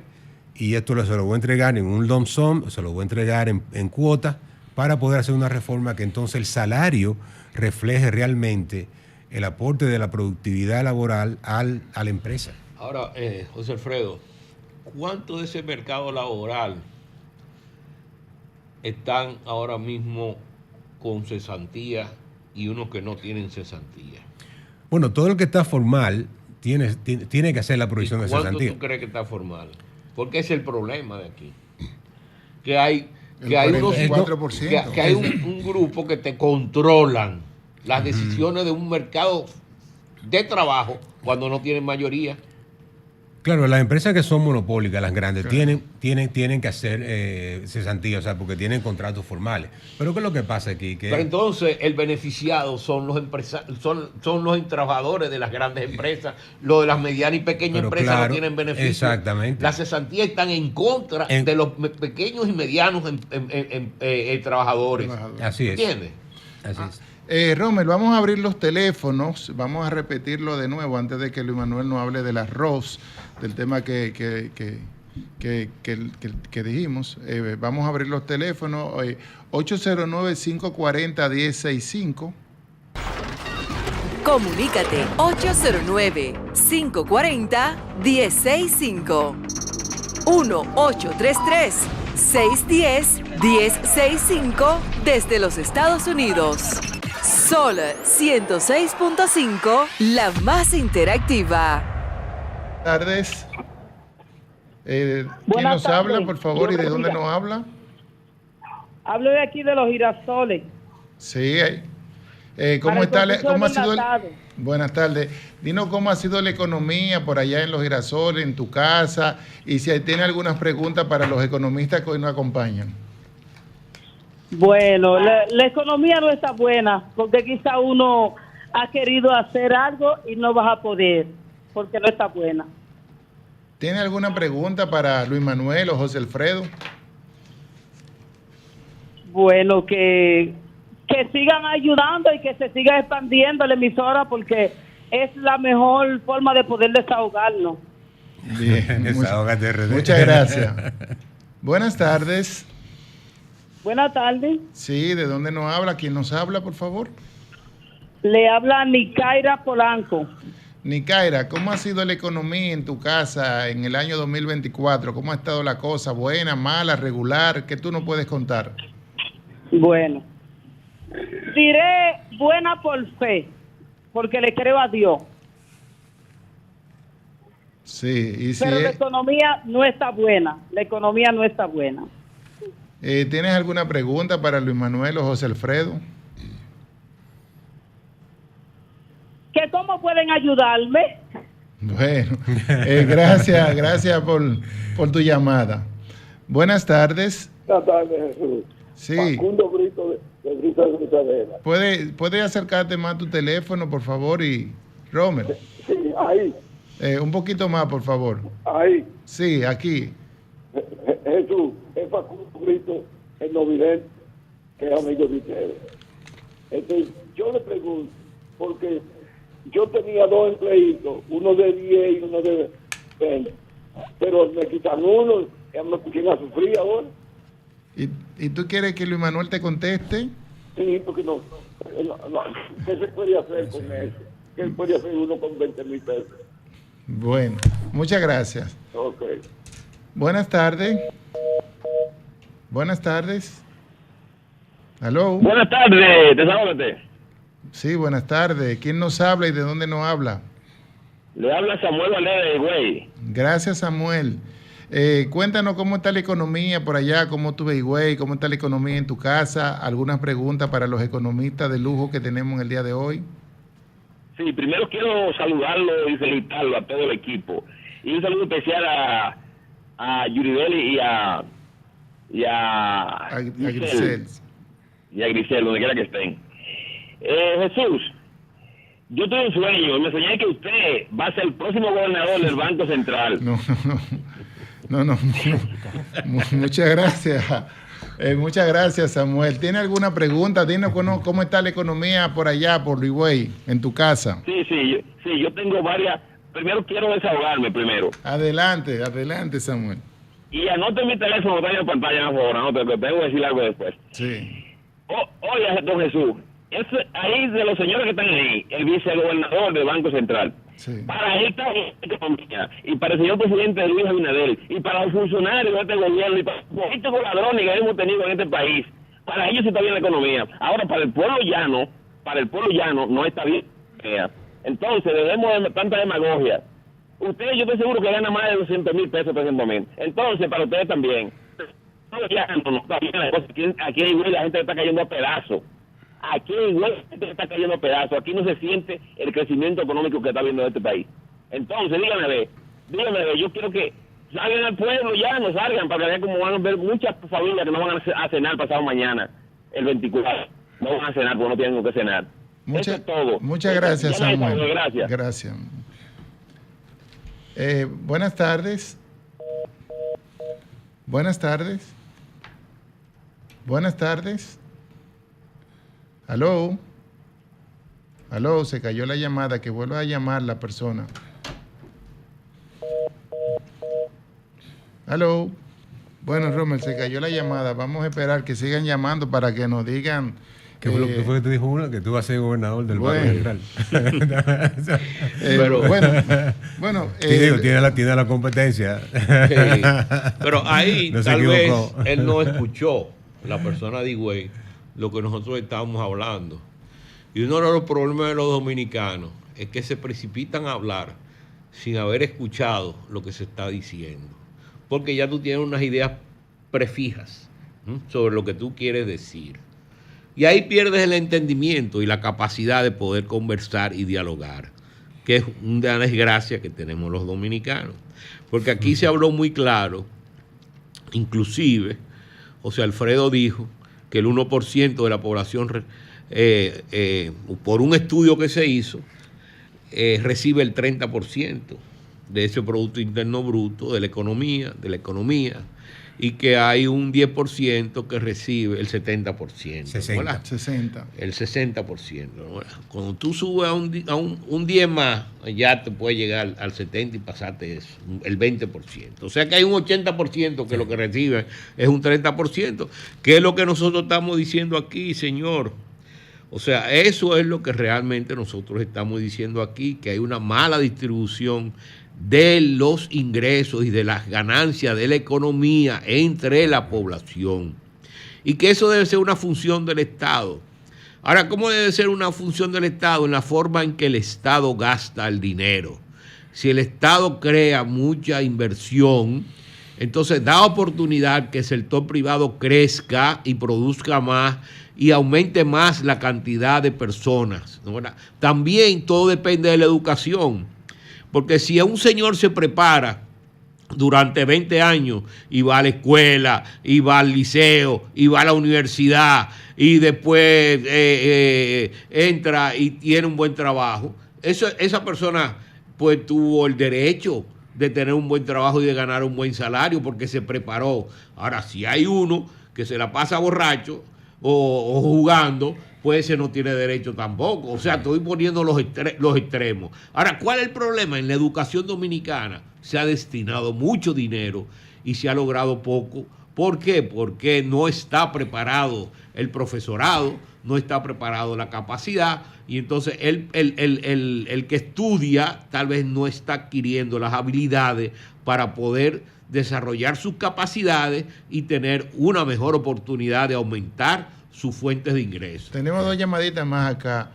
Speaker 2: y esto se lo voy a entregar en un lump sum, se lo voy a entregar en cuotas, para poder hacer una reforma que entonces el salario refleje realmente el aporte de la productividad laboral a la empresa.
Speaker 3: Ahora, José Alfredo, ¿cuánto de ese mercado laboral están ahora mismo con cesantía y unos que no tienen cesantía?
Speaker 2: Bueno, todo el que está formal tiene que hacer la provisión de cesantía.
Speaker 3: ¿Cuánto tú crees que está formal? Porque es el problema de aquí. Que hay un grupo que te controlan las decisiones de un mercado de trabajo cuando no tienen mayoría.
Speaker 2: Claro, las empresas que son monopólicas, las grandes, tienen que hacer cesantía, o sea, porque tienen contratos formales. Pero ¿qué es lo que pasa aquí?
Speaker 3: Pero entonces el beneficiado son los son los trabajadores de las grandes empresas, los de las medianas y pequeñas empresas no tienen beneficios.
Speaker 2: Exactamente.
Speaker 3: Las cesantías están en contra de los pequeños y medianos trabajadores.
Speaker 2: Así es.
Speaker 3: ¿Entiendes?
Speaker 2: Así es.
Speaker 1: Rommel, vamos a abrir los teléfonos, vamos a repetirlo de nuevo antes de que Luis Manuel nos hable del arroz, del tema que dijimos. Vamos a abrir los teléfonos, 809-540-1065.
Speaker 4: Comunícate 809-540-1065. 1-833-610-1065 desde los Estados Unidos. Sol 106.5, la más interactiva.
Speaker 1: Buenas tardes. ¿Quién
Speaker 5: Buenas
Speaker 1: nos
Speaker 5: tardes.
Speaker 1: habla, por favor, y de dónde nos habla?
Speaker 5: Hablo de aquí de los girasoles.
Speaker 1: Sí. ¿Cómo
Speaker 5: Para el
Speaker 1: está?
Speaker 5: profesor
Speaker 1: ¿Cómo ha sido?
Speaker 5: Bernatado.
Speaker 1: Buenas tardes. Dinos cómo ha sido la economía por allá en los girasoles, en tu casa, y si tiene algunas preguntas para los economistas que hoy nos acompañan.
Speaker 5: Bueno, la economía no está buena porque quizá uno ha querido hacer algo y no vas a poder porque no está buena.
Speaker 1: ¿Tiene alguna pregunta para Luis Manuel o José Alfredo?
Speaker 5: Bueno, que sigan ayudando y que se siga expandiendo la emisora porque es la mejor forma de poder desahogarnos.
Speaker 1: Bien,
Speaker 2: Desahógate, RD.
Speaker 1: muchas gracias. Buenas tardes.
Speaker 5: Buenas tardes.
Speaker 1: Sí, ¿de dónde nos habla? ¿Quién nos habla, por favor?
Speaker 5: Le habla Nicaira Polanco.
Speaker 1: Nicaira, ¿cómo ha sido la economía en tu casa en el año 2024? ¿Cómo ha estado la cosa? ¿Buena, mala, regular? ¿Qué tú nos puedes contar?
Speaker 5: Bueno, diré buena por fe, porque le creo a Dios.
Speaker 1: Sí, y si
Speaker 5: Pero la economía no está buena. La economía no está buena.
Speaker 1: ¿tienes alguna pregunta para Luis Manuel o José Alfredo?
Speaker 5: ¿Que cómo pueden ayudarme?
Speaker 1: Bueno, gracias por tu llamada. Buenas tardes.
Speaker 6: Buenas tardes, Jesús.
Speaker 1: Sí.
Speaker 6: Facundo Brito de Brito de Gritadera.
Speaker 1: ¿Puede acercarte más tu teléfono, por favor? Y Romer,
Speaker 6: Sí, ahí,
Speaker 1: un poquito más, por favor.
Speaker 6: ahí.
Speaker 1: Sí, aquí.
Speaker 6: Jesús, es Facundo Brito, el novidente, que es amigo de ustedes. Yo le pregunto, porque yo tenía dos empleitos, uno de 10 y uno de 20, pero me quitan uno, ya me pusieron a sufrir ahora.
Speaker 1: ¿Y tú quieres que Luis Manuel te conteste?
Speaker 6: Sí, porque no, ¿qué se puede hacer con eso? ¿Qué puede hacer uno con 20,000 pesos?
Speaker 1: Bueno, muchas gracias.
Speaker 6: Ok.
Speaker 1: Buenas tardes. Buenas tardes. ¿Aló?
Speaker 7: Buenas tardes, desahógate.
Speaker 1: Sí, buenas tardes. ¿Quién nos habla y de dónde nos habla?
Speaker 7: Le habla Samuel Valera de Higüey.
Speaker 1: Gracias, Samuel. Cuéntanos cómo está la economía por allá, cómo tú ves Higüey, cómo está la economía en tu casa, algunas preguntas para los economistas de lujo que tenemos en el día de hoy.
Speaker 7: Sí, primero quiero saludarlo y felicitarlo a todo el equipo. Y un saludo especial a Yuribeli y a
Speaker 1: Grisel.
Speaker 7: Y a Grisel, donde quiera que estén. Jesús, yo tuve un sueño, me soñé que usted va a ser el próximo gobernador del Banco Central.
Speaker 1: No. Muchas gracias. Muchas gracias, Samuel. ¿Tiene alguna pregunta? Dinos cómo está la economía por allá, por Higüey, en tu casa.
Speaker 7: Sí, yo tengo varias. Primero quiero desahogarme primero.
Speaker 1: Adelante, Samuel.
Speaker 7: Y anote mi teléfono, está en la pantalla, por favor, anote, que tengo que decir algo después.
Speaker 1: Sí.
Speaker 7: Oye, don Jesús, ahí de los señores que están ahí, el vicegobernador del Banco Central,
Speaker 1: Sí.
Speaker 7: para esta economía, y para el señor presidente Luis Abinader, y para los funcionarios de este gobierno, y para los políticos ladrones que hemos tenido en este país, para ellos sí está bien la economía. Ahora, para el pueblo llano no está bien. Entonces, debemos de tanta demagogia. Ustedes, yo estoy seguro que ganan más de 200,000 pesos presentemente. Entonces, para ustedes también. No está bien la cosa. Aquí en Higüey la gente está cayendo a pedazos. Aquí en Higüey la gente está cayendo a pedazos. Aquí no se siente el crecimiento económico que está viendo este país. Entonces, díganme, yo quiero que salgan al pueblo ya, no salgan, para que vean cómo van a ver muchas familias que no van a cenar pasado mañana, el 24. No van a cenar porque no tienen que cenar. Eso es todo.
Speaker 1: Muchas gracias,
Speaker 7: Ya me
Speaker 1: Samuel.
Speaker 7: desahogué,
Speaker 1: Gracias. Buenas tardes. Buenas tardes. Buenas tardes. Aló. Se cayó la llamada, que vuelva a llamar la persona. Aló. Bueno, Rommel, se cayó la llamada. Vamos a esperar que sigan llamando para que nos digan
Speaker 2: ¿Qué fue lo que fue que te dijo uno? Que tú vas a ser gobernador del Banco Central.
Speaker 3: Pero
Speaker 1: bueno,
Speaker 2: tiene la competencia.
Speaker 3: Sí. Pero ahí
Speaker 2: No se
Speaker 3: tal vez
Speaker 2: equivocó.
Speaker 3: él no escuchó, la persona de Higüey, lo que nosotros estábamos hablando. Y uno de los problemas de los dominicanos es que se precipitan a hablar sin haber escuchado lo que se está diciendo. Porque ya tú tienes unas ideas prefijas, ¿m?, sobre lo que tú quieres decir. Y ahí pierdes el entendimiento y la capacidad de poder conversar y dialogar, que es una desgracia que tenemos los dominicanos. Porque aquí se habló muy claro, inclusive, José Alfredo dijo que el 1% de la población, por un estudio que se hizo, recibe el 30% de ese Producto Interno Bruto de la economía, y que hay un 10% que recibe el 70%.
Speaker 1: 60.
Speaker 3: El 60%. ¿no? Cuando tú subes a un 10 más, ya te puede llegar al 70% y pasarte eso, el 20%. O sea que hay un 80% que lo que recibe es un 30%, que es lo que nosotros estamos diciendo aquí, señor. O sea, eso es lo que realmente nosotros estamos diciendo aquí, que hay una mala distribución de los ingresos y de las ganancias de la economía entre la población. Y que eso debe ser una función del Estado. Ahora, ¿cómo debe ser una función del Estado? En la forma en que el Estado gasta el dinero. Si el Estado crea mucha inversión, entonces da oportunidad que el sector privado crezca y produzca más y aumente más la cantidad de personas, ¿no? También todo depende de la educación. Porque si un señor se prepara durante 20 años y va a la escuela, y va al liceo, y va a la universidad, y después entra y tiene un buen trabajo, esa persona pues tuvo el derecho de tener un buen trabajo y de ganar un buen salario porque se preparó. Ahora, si hay uno que se la pasa borracho o jugando, pues ese no tiene derecho tampoco. O sea, estoy poniendo los extremos. Ahora, ¿cuál es el problema? En la educación dominicana se ha destinado mucho dinero y se ha logrado poco. ¿Por qué? Porque no está preparado el profesorado, no está preparado la capacidad, y entonces el que estudia tal vez no está adquiriendo las habilidades para poder desarrollar sus capacidades y tener una mejor oportunidad de aumentar sus fuentes de ingresos.
Speaker 1: Tenemos dos llamaditas más acá.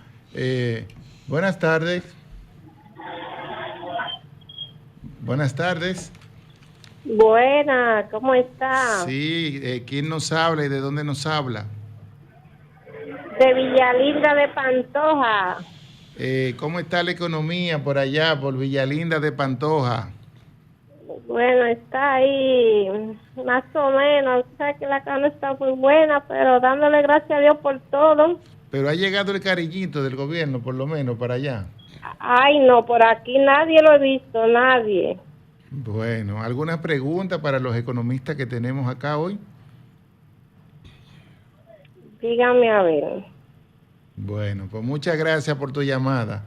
Speaker 1: Buenas tardes. Buenas tardes.
Speaker 8: Buena, ¿cómo está?
Speaker 1: Sí, ¿quién nos habla y de dónde nos habla?
Speaker 8: De Villalinda de Pantoja.
Speaker 1: ¿Cómo está la economía por allá, por Villalinda de Pantoja?
Speaker 8: Bueno, está ahí más o menos. O sea que la carne está muy buena, pero dándole gracias a Dios por todo.
Speaker 1: Pero ha llegado el cariñito del gobierno, por lo menos, para allá.
Speaker 8: Ay, no, por aquí nadie lo he visto, nadie.
Speaker 1: Bueno, ¿alguna pregunta para los economistas que tenemos acá hoy?
Speaker 8: Dígame a ver.
Speaker 1: Bueno, pues muchas gracias por tu llamada.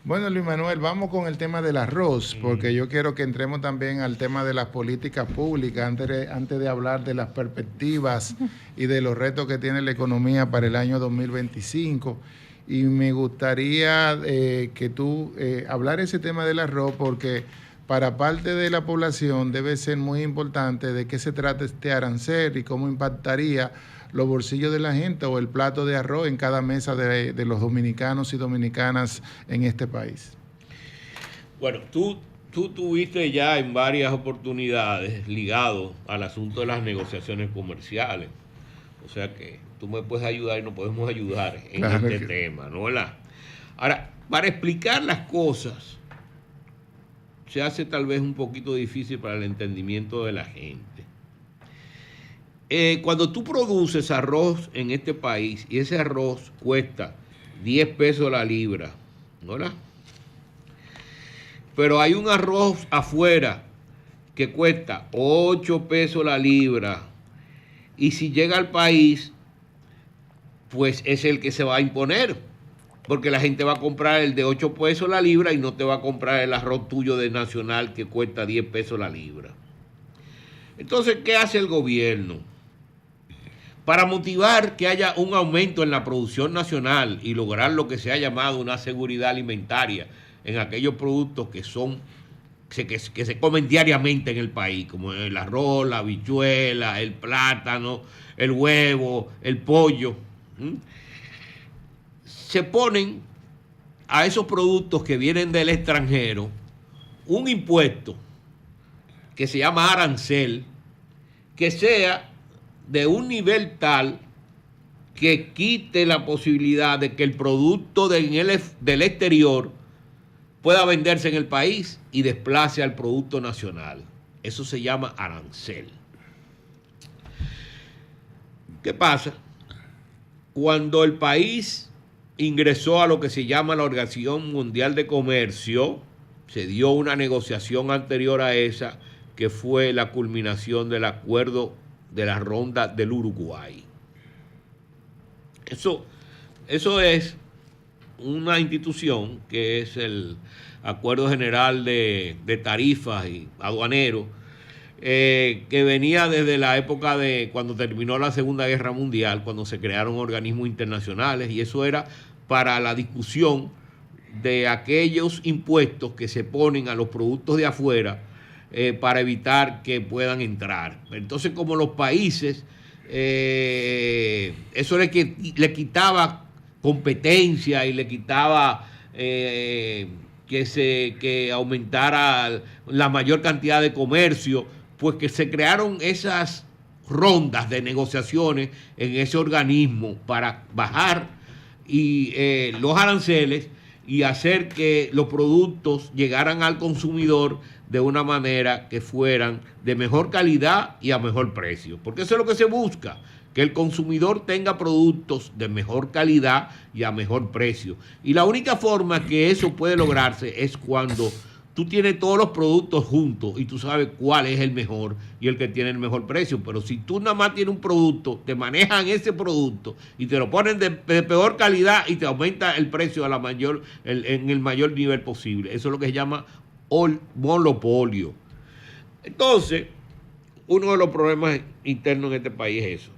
Speaker 1: Bueno, Luis Manuel, vamos con el tema del arroz, porque yo quiero que entremos también al tema de las políticas públicas antes de hablar de las perspectivas y de los retos que tiene la economía para el año 2025. Y me gustaría que tú hablar ese tema del arroz, porque para parte de la población debe ser muy importante de qué se trata este arancel y cómo impactaría los bolsillos de la gente o el plato de arroz en cada mesa de los dominicanos y dominicanas en este país.
Speaker 3: Bueno, tú tuviste ya en varias oportunidades ligado al asunto de las negociaciones comerciales. O sea que tú me puedes ayudar y nos podemos ayudar en
Speaker 1: Claro
Speaker 3: este tema, ¿no? ¿Verdad? Ahora, para explicar las cosas, se hace tal vez un poquito difícil para el entendimiento de la gente. Cuando tú produces arroz en este país y ese arroz cuesta 10 pesos la libra, ¿no? ¿Verdad? Pero hay un arroz afuera que cuesta 8 pesos la libra, y si llega al país, pues es el que se va a imponer, porque la gente va a comprar el de 8 pesos la libra y no te va a comprar el arroz tuyo de Nacional que cuesta 10 pesos la libra. Entonces, ¿qué hace el gobierno? Para motivar que haya un aumento en la producción nacional y lograr lo que se ha llamado una seguridad alimentaria en aquellos productos que se comen diariamente en el país, como el arroz, la habichuela, el plátano, el huevo, el pollo. Se ponen a esos productos que vienen del extranjero un impuesto que se llama arancel, que sea de un nivel tal que quite la posibilidad de que el producto del exterior pueda venderse en el país y desplace al producto nacional. Eso se llama arancel. ¿Qué pasa? Cuando el país ingresó a lo que se llama la Organización Mundial de Comercio, se dio una negociación anterior a esa, que fue la culminación del acuerdo de la Ronda del Uruguay. Eso es una institución que es el Acuerdo General de Tarifas y Aduaneros, que venía desde la época de cuando terminó la Segunda Guerra Mundial, cuando se crearon organismos internacionales, y eso era para la discusión de aquellos impuestos que se ponen a los productos de afuera para evitar que puedan entrar. Entonces, como los países, eso le quitaba competencia y le quitaba que aumentara la mayor cantidad de comercio, pues que se crearon esas rondas de negociaciones en ese organismo para bajar los aranceles y hacer que los productos llegaran al consumidor de una manera que fueran de mejor calidad y a mejor precio. Porque eso es lo que se busca, que el consumidor tenga productos de mejor calidad y a mejor precio. Y la única forma que eso puede lograrse es cuando tú tienes todos los productos juntos y tú sabes cuál es el mejor y el que tiene el mejor precio. Pero si tú nada más tienes un producto, te manejan ese producto y te lo ponen de peor calidad y te aumenta el precio en el mayor nivel posible. Eso es lo que se llama monopolio. Entonces, uno de los problemas internos en este país es eso.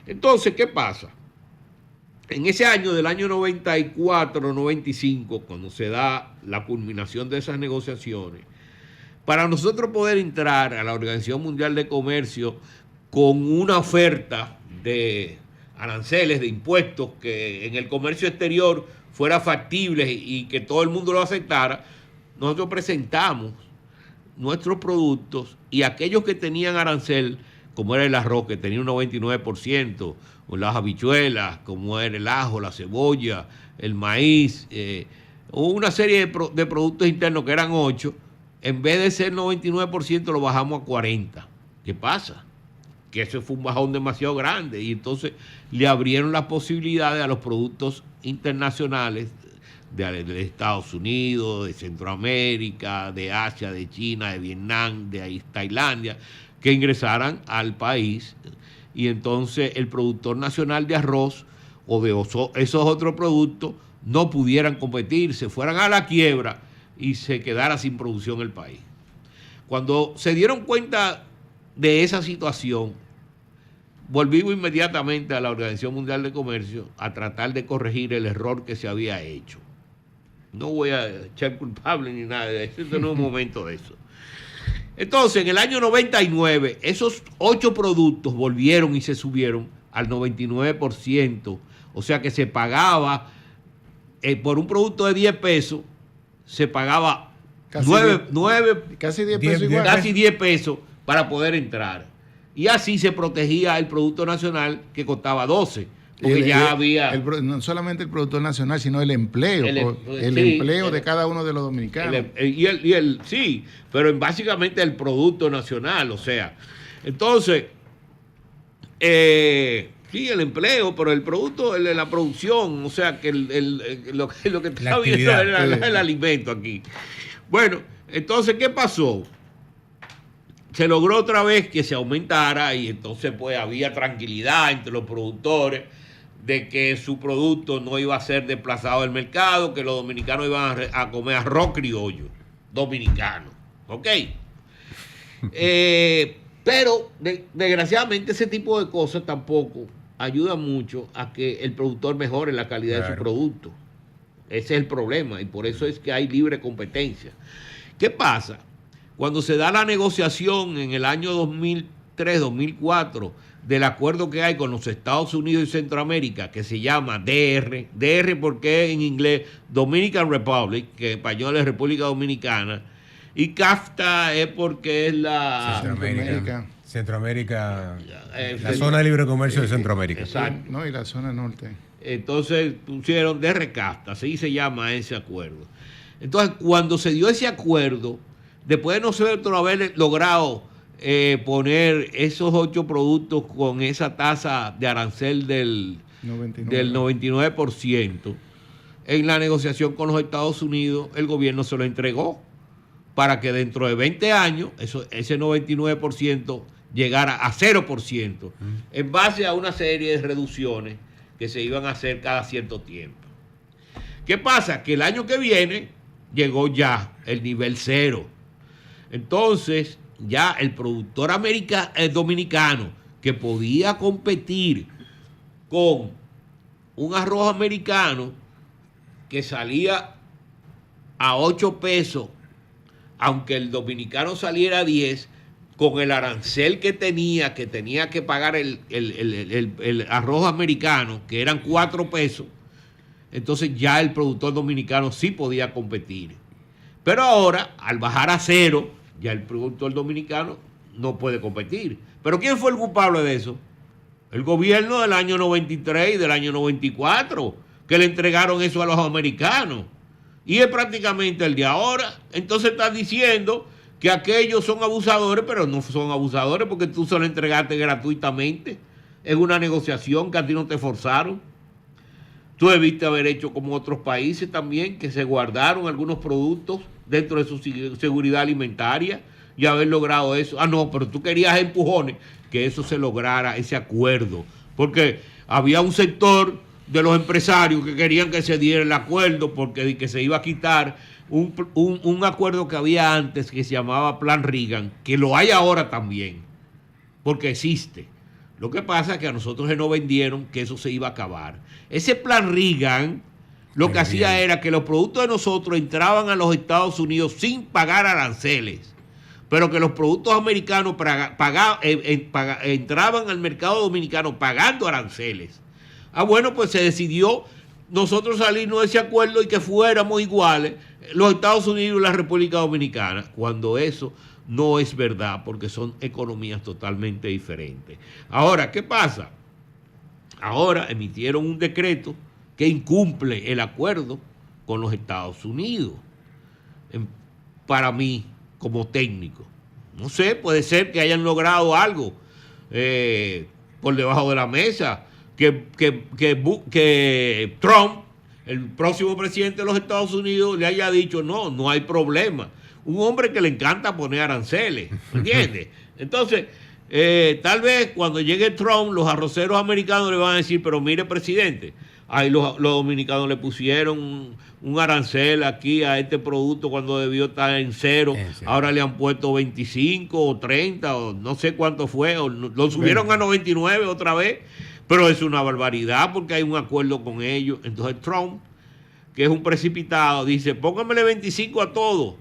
Speaker 3: Entonces, ¿qué pasa? En ese año, del año 94, 95, cuando se da la culminación de esas negociaciones, para nosotros poder entrar a la Organización Mundial de Comercio con una oferta de aranceles, de impuestos, que en el comercio exterior fuera factible y que todo el mundo lo aceptara, nosotros presentamos nuestros productos y aquellos que tenían arancel, como era el arroz, que tenía un 99%, o las habichuelas, como era el ajo, la cebolla, el maíz, una serie de productos internos que eran 8, en vez de ser 99% lo bajamos a 40%. ¿Qué pasa? Que eso fue un bajón demasiado grande y entonces le abrieron las posibilidades a los productos internacionales de Estados Unidos, de Centroamérica, de Asia, de China, de Vietnam, de Tailandia, que ingresaran al país, y entonces el productor nacional de arroz o de esos otros productos no pudieran competir, se fueran a la quiebra y se quedara sin producción el país. Cuando se dieron cuenta de esa situación, volvimos inmediatamente a la Organización Mundial de Comercio a tratar de corregir el error que se había hecho. No voy a echar culpable ni nada de eso, no es un momento de eso. Entonces, en el año 99, esos 8 productos volvieron y se subieron al 99%. O sea que se pagaba, por un producto de 10 pesos, se pagaba casi 10 pesos igual. Casi 10 pesos para poder entrar. Y así se protegía el producto nacional, que costaba 12. Porque
Speaker 1: no solamente el productor nacional, sino el empleo. El empleo de cada uno de los dominicanos.
Speaker 3: Sí, pero básicamente el producto nacional, o sea. Entonces, sí, el empleo, pero el producto, la producción, o sea, que lo que está viendo es el alimento aquí. Bueno, entonces, ¿qué pasó? Se logró otra vez que se aumentara y entonces pues había tranquilidad entre los productores de que su producto no iba a ser desplazado del mercado, que los dominicanos iban a comer arroz criollo dominicano. ¿Ok? Pero desgraciadamente ese tipo de cosas tampoco ayudan mucho a que el productor mejore la calidad de su producto. Ese es el problema y por eso es que hay libre competencia. ¿Qué pasa? Cuando se da la negociación en el año 2003, 2004, del acuerdo que hay con los Estados Unidos y Centroamérica, que se llama DR porque es en inglés Dominican Republic, que en español es República Dominicana, y CAFTA es porque es la...
Speaker 2: Centroamérica, la zona de libre comercio de Centroamérica.
Speaker 3: Exacto.
Speaker 1: No, y la zona norte.
Speaker 3: Entonces pusieron DR-CAFTA, así se llama ese acuerdo. Entonces, cuando se dio ese acuerdo, después de nosotros haber logrado poner esos 8 productos con esa tasa de arancel del 99%, en la negociación con los Estados Unidos, el gobierno se lo entregó para que dentro de 20 años ese 99% llegara a 0%, en base a una serie de reducciones que se iban a hacer cada cierto tiempo. ¿Qué pasa? Que el año que viene llegó ya el nivel 0. Entonces, ya el productor dominicano que podía competir con un arroz americano que salía a 8 pesos, aunque el dominicano saliera a 10, con el arancel que tenía que pagar el arroz americano, que eran 4 pesos, entonces ya el productor dominicano sí podía competir. Pero ahora, al bajar a 0, ya el productor dominicano no puede competir. ¿Pero quién fue el culpable de eso? El gobierno del año 93 y del año 94, que le entregaron eso a los americanos. Y es prácticamente el de ahora. Entonces estás diciendo que aquellos son abusadores, pero no son abusadores porque tú se lo entregaste gratuitamente. Es una negociación que a ti no te forzaron. Tú debiste haber hecho como otros países también, que se guardaron algunos productos dentro de su seguridad alimentaria y haber logrado eso. Ah, no, pero tú querías empujones, que eso se lograra, ese acuerdo. Porque había un sector de los empresarios que querían que se diera el acuerdo porque que se iba a quitar un acuerdo que había antes que se llamaba Plan Reagan, que lo hay ahora también, porque existe. Lo que pasa es que a nosotros se nos vendieron que eso se iba a acabar. Ese Plan Reagan lo que hacía era que los productos de nosotros entraban a los Estados Unidos sin pagar aranceles, pero que los productos americanos entraban al mercado dominicano pagando aranceles. Ah, bueno, pues se decidió nosotros salirnos de ese acuerdo y que fuéramos iguales los Estados Unidos y la República Dominicana, cuando eso no es verdad, porque son economías totalmente diferentes. Ahora, ¿qué pasa? Ahora emitieron un decreto que incumple el acuerdo con los Estados Unidos. Para mí, como técnico, no sé, puede ser que hayan logrado algo por debajo de la mesa, que Trump, el próximo presidente de los Estados Unidos, le haya dicho no hay problema. Un hombre que le encanta poner aranceles, ¿entiendes? Entonces, tal vez cuando llegue Trump, los arroceros americanos le van a decir, pero mire, presidente, ahí los dominicanos le pusieron un arancel aquí a este producto cuando debió estar en 0, ahora le han puesto 25 o 30 o no sé cuánto fue, o lo subieron a 99 otra vez, pero es una barbaridad porque hay un acuerdo con ellos. Entonces Trump, que es un precipitado, dice, póngamele 25 a todos.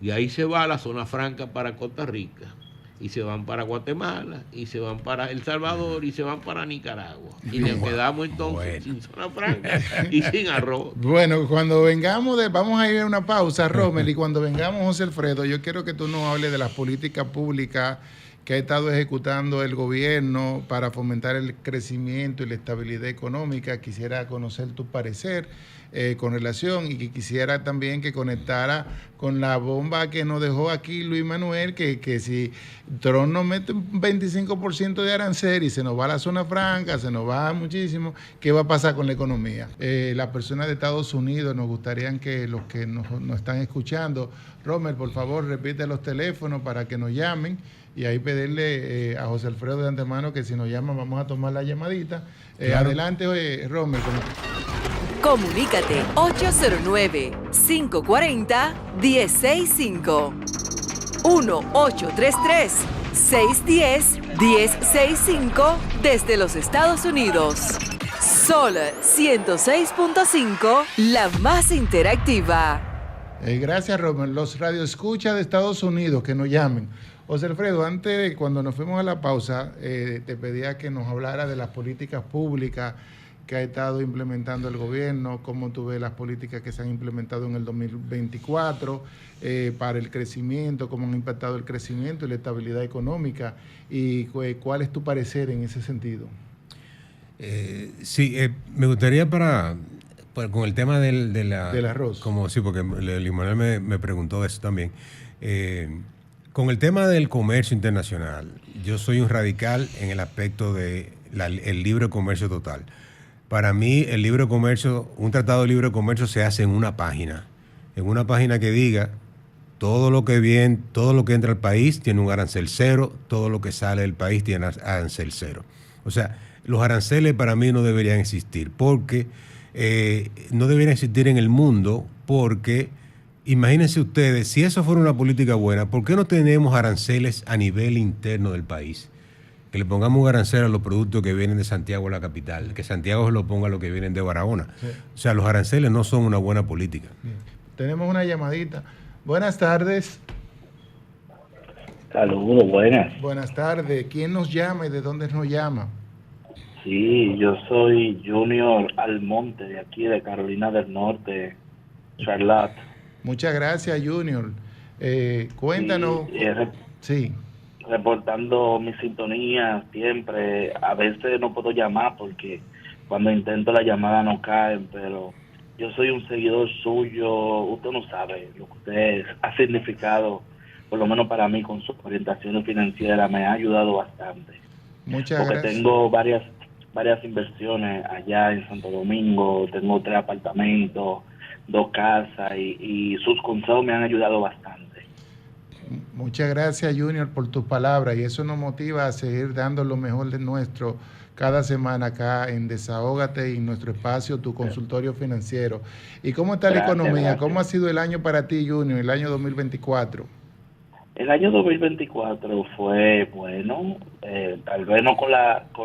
Speaker 3: Y ahí se va a la zona franca para Costa Rica, y se van para Guatemala, y se van para El Salvador, y se van para Nicaragua. Y nos quedamos entonces sin zona franca y sin arroz.
Speaker 1: Bueno, cuando vengamos, vamos a ir a una pausa, Rommel, y cuando vengamos, José Alfredo, yo quiero que tú nos hables de las políticas públicas que ha estado ejecutando el gobierno para fomentar el crecimiento y la estabilidad económica. Quisiera conocer tu parecer con relación, y que quisiera también que conectara con la bomba que nos dejó aquí Luis Manuel, que si Trump nos mete un 25% de arancel y se nos va a la zona franca, se nos va muchísimo, ¿qué va a pasar con la economía? Las personas de Estados Unidos, nos gustaría que los que nos están escuchando, Rommel, por favor, repite los teléfonos para que nos llamen, y ahí pedirle a José Alfredo de antemano que si nos llaman vamos a tomar la llamadita. Claro. Adelante, Rommel.
Speaker 4: Comunícate 809-540-1065. 1-833-610-1065 desde los Estados Unidos. Sol 106.5, la más interactiva.
Speaker 1: Gracias, Robert. Los radioescuchas de Estados Unidos que nos llamen. José Alfredo, antes, cuando nos fuimos a la pausa, te pedía que nos hablara de las políticas públicas que ha estado implementando el gobierno, cómo tú ves las políticas que se han implementado en el 2024 para el crecimiento, cómo han impactado el crecimiento y la estabilidad económica, y cuál es tu parecer en ese sentido.
Speaker 2: Sí, me gustaría con el tema del
Speaker 1: arroz.
Speaker 2: Como sí, porque Limonel me preguntó de eso también. Con el tema del comercio internacional, yo soy un radical en el aspecto de el libre comercio total. Para mí, el libre comercio, un tratado de libre comercio se hace en una página que diga todo lo que entra al país tiene un arancel cero, todo lo que sale del país tiene arancel cero. O sea, los aranceles para mí no deberían existir, porque no deberían existir en el mundo, porque imagínense ustedes, si eso fuera una política buena, ¿por qué no tenemos aranceles a nivel interno del país? Que le pongamos un arancel a los productos que vienen de Santiago a la capital, que Santiago se lo ponga a los que vienen de Barahona. Sí. O sea, los aranceles no son una buena política.
Speaker 1: Bien. Tenemos una llamadita. Buenas tardes.
Speaker 9: Saludos, buenas.
Speaker 1: Buenas tardes. ¿Quién nos llama y de dónde nos llama?
Speaker 9: Sí, yo soy Junior Almonte, de aquí de Carolina del Norte, Charlotte.
Speaker 1: Muchas gracias, Junior. Cuéntanos. Sí.
Speaker 9: Reportando mi sintonía siempre. A veces no puedo llamar porque cuando intento la llamada no caen, pero yo soy un seguidor suyo. Usted no sabe lo que usted ha significado, por lo menos para mí, con sus orientaciones financieras. Me ha ayudado bastante.
Speaker 1: Muchas
Speaker 9: porque
Speaker 1: gracias.
Speaker 9: Tengo varias inversiones allá en Santo Domingo. Tengo 3 apartamentos, 2 casas y sus consejos me han ayudado bastante.
Speaker 1: Muchas gracias, Junior, por tus palabras, y eso nos motiva a seguir dando lo mejor de nuestro cada semana acá en Desahógate y en nuestro espacio, tu consultorio financiero. ¿Y cómo está la economía? Gracias. ¿Cómo ha sido el año para ti, Junior, el año 2024?
Speaker 9: El año 2024 fue bueno, tal vez no con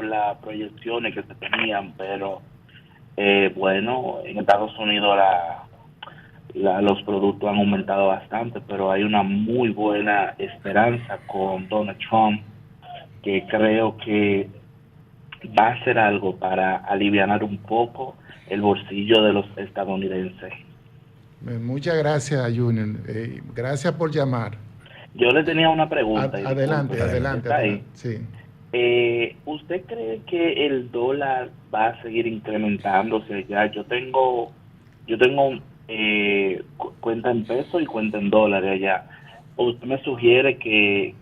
Speaker 9: las proyecciones que se tenían, pero bueno, en Estados Unidos los productos han aumentado bastante, pero hay una muy buena esperanza con Donald Trump, que creo que va a hacer algo para alivianar un poco el bolsillo de los estadounidenses.
Speaker 1: Muchas gracias, Junior. Gracias por llamar.
Speaker 9: Yo le tenía una pregunta.
Speaker 1: Adelante. Sí.
Speaker 9: ¿Usted cree que el dólar va a seguir incrementándose? Ya yo tengo cuenta en pesos y cuenta en dólares allá. ¿Usted me sugiere que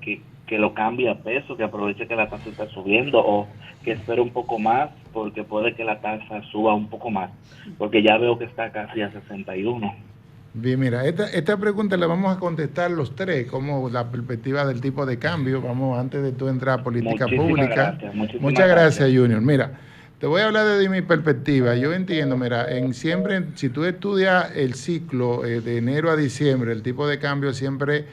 Speaker 9: lo cambie a peso, que aproveche que la tasa está subiendo, o que espere un poco más porque puede que la tasa suba un poco más? Porque ya veo que está casi a 61.
Speaker 1: Bien, mira, esta pregunta la vamos a contestar los tres, como la perspectiva del tipo de cambio. Vamos, antes de tú entrar a política pública. Muchas gracias, Junior. Mira, te voy a hablar desde mi perspectiva. Yo entiendo, mira, si tú estudias el ciclo de enero a diciembre, el tipo de cambio siempre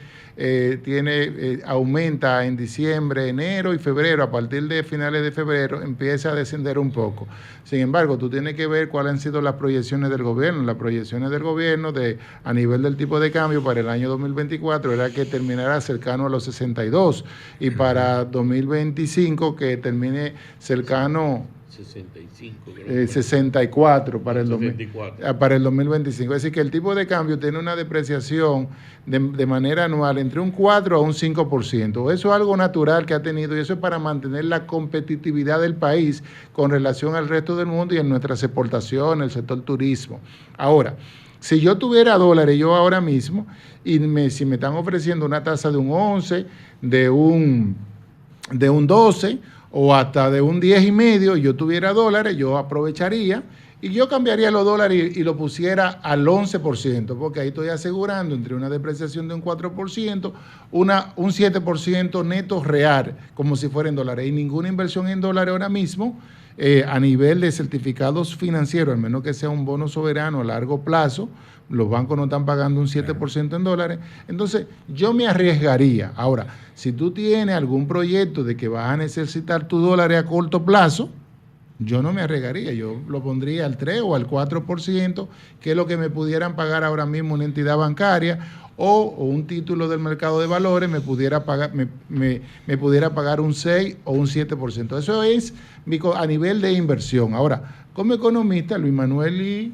Speaker 1: aumenta en diciembre, enero y febrero. A partir de finales de febrero empieza a descender un poco. Sin embargo, tú tienes que ver cuáles han sido las proyecciones del gobierno. Las proyecciones del gobierno a nivel del tipo de cambio para el año 2024 era que terminara cercano a los 62, y para 2025 que termine cercano 64 para el 2025. Es decir, que el tipo de cambio tiene una depreciación de manera anual entre un 4 a un 5%. Eso es algo natural que ha tenido, y eso es para mantener la competitividad del país con relación al resto del mundo y en nuestras exportaciones, el sector turismo. Ahora, si yo tuviera dólares yo ahora mismo, y si me están ofreciendo una tasa de un 11, de un 12, o hasta de un 10,5, yo tuviera dólares, yo aprovecharía y yo cambiaría los dólares y lo pusiera al 11%, porque ahí estoy asegurando entre una depreciación de un 4%, un 7% neto real, como si fuera en dólares. Y ninguna inversión en dólares ahora mismo a nivel de certificados financieros, al menos que sea un bono soberano a largo plazo, los bancos no están pagando un 7% en dólares. Entonces, yo me arriesgaría. Ahora, si tú tienes algún proyecto de que vas a necesitar tus dólares a corto plazo, yo no me arriesgaría, yo lo pondría al 3 o al 4%, que es lo que me pudieran pagar ahora mismo una entidad bancaria o un título del mercado de valores me pudiera pagar, me pudiera pagar un 6 o un 7%. Eso es a nivel de inversión. Ahora, como economista, Luis Manuel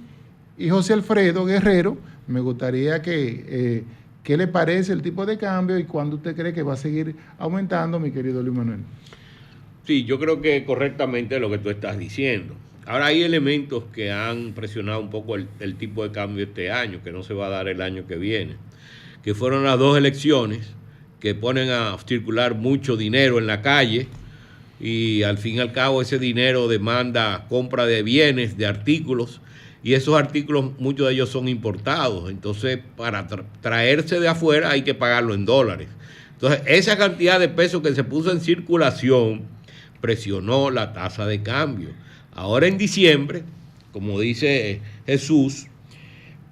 Speaker 1: y José Alfredo Guerrero, me gustaría que ¿qué le parece el tipo de cambio y cuándo usted cree que va a seguir aumentando, mi querido Luis Manuel?
Speaker 3: Sí, yo creo que correctamente lo que tú estás diciendo. Ahora hay elementos que han presionado un poco el tipo de cambio este año, que no se va a dar el año que viene, que fueron las dos elecciones que ponen a circular mucho dinero en la calle y al fin y al cabo ese dinero demanda compra de bienes, de artículos, y esos artículos, muchos de ellos son importados. Entonces, para traerse de afuera hay que pagarlo en dólares. Entonces, esa cantidad de pesos que se puso en circulación presionó la tasa de cambio. Ahora en diciembre, como dice Jesús,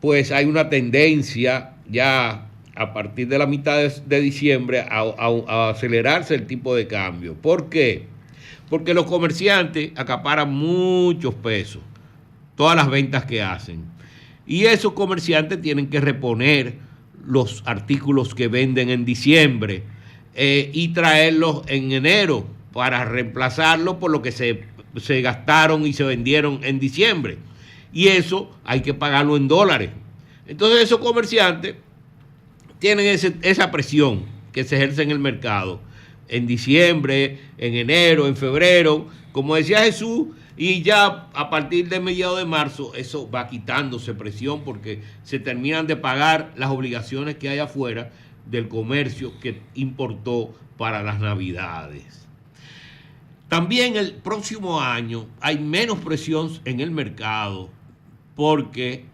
Speaker 3: pues hay una tendencia ya a partir de la mitad de diciembre a acelerarse el tipo de cambio. ¿Por qué? Porque los comerciantes acaparan muchos pesos, todas las ventas que hacen. Y esos comerciantes tienen que reponer los artículos que venden en diciembre y traerlos en enero para reemplazarlo por lo que se gastaron y se vendieron en diciembre. Y eso hay que pagarlo en dólares. Entonces esos comerciantes tienen esa presión que se ejerce en el mercado en diciembre, en enero, en febrero, como decía Jesús, y ya a partir de mediados de marzo eso va quitándose presión porque se terminan de pagar las obligaciones que hay afuera del comercio que importó para las Navidades. También el próximo año hay menos presión en el mercado porque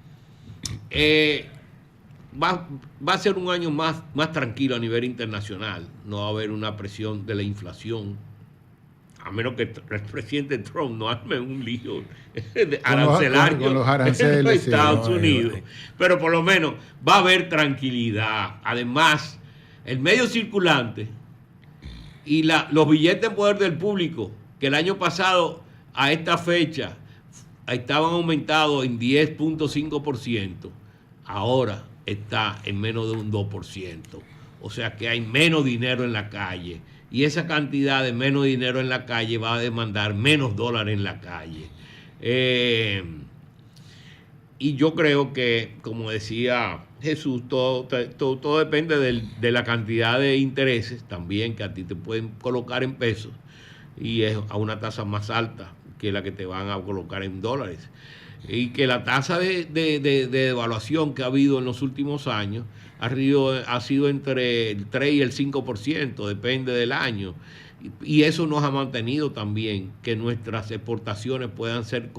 Speaker 3: va a ser un año más tranquilo a nivel internacional. No va a haber una presión de la inflación, a menos que el presidente Trump no arme un lío arancelario
Speaker 1: con los aranceles
Speaker 3: en los Estados Unidos. Pero por lo menos va a haber tranquilidad. Además, el medio circulante y los billetes en poder del público, que el año pasado a esta fecha estaban aumentados en 10.5%, ahora está en menos de un 2%. O sea que hay menos dinero en la calle. Y esa cantidad de menos dinero en la calle va a demandar menos dólares en la calle. Y yo creo que, como decía Jesús, todo depende de la cantidad de intereses también que a ti te pueden colocar en pesos y es a una tasa más alta que la que te van a colocar en dólares. Y que la tasa de devaluación que ha habido en los últimos años ha sido entre el 3 y el 5%, depende del año. Y eso nos ha mantenido también que nuestras exportaciones puedan ser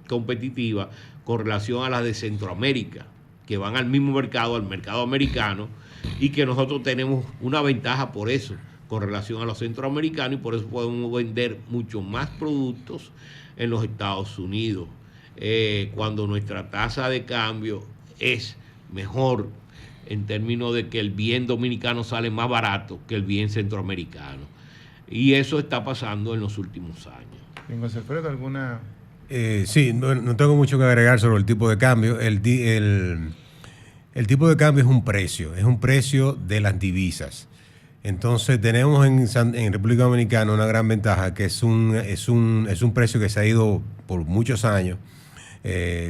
Speaker 3: competitivas con relación a las de Centroamérica, que van al mismo mercado, al mercado americano, y que nosotros tenemos una ventaja por eso, con relación a los centroamericanos, y por eso podemos vender mucho más productos en los Estados Unidos, cuando nuestra tasa de cambio es mejor en términos de que el bien dominicano sale más barato que el bien centroamericano. Y eso está pasando en los últimos años.
Speaker 1: José Alfredo, ¿alguna...?
Speaker 2: Sí, no tengo mucho que agregar sobre el tipo de cambio. El tipo de cambio es un precio de las divisas. Entonces tenemos en República Dominicana una gran ventaja, que es un precio que se ha ido por muchos años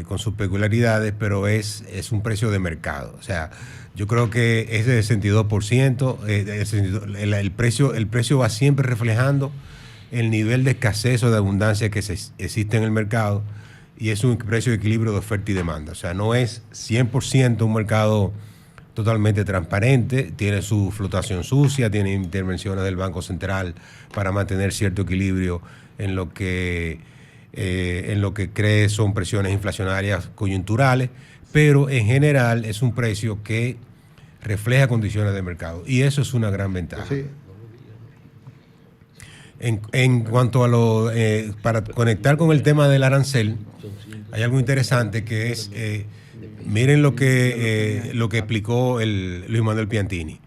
Speaker 2: con sus peculiaridades, pero es un precio de mercado. O sea, yo creo que es de 62%. El precio va siempre reflejando el nivel de escasez o de abundancia que existe en el mercado, y es un precio de equilibrio de oferta y demanda. O sea, no es 100% un mercado totalmente transparente, tiene su flotación sucia, tiene intervenciones del Banco Central para mantener cierto equilibrio en lo que cree son presiones inflacionarias coyunturales, pero en general es un precio que refleja condiciones de mercado, y eso es una gran ventaja. Sí. En cuanto a para conectar con el tema del arancel, hay algo interesante que es, miren lo que explicó Luis Manuel Piantini.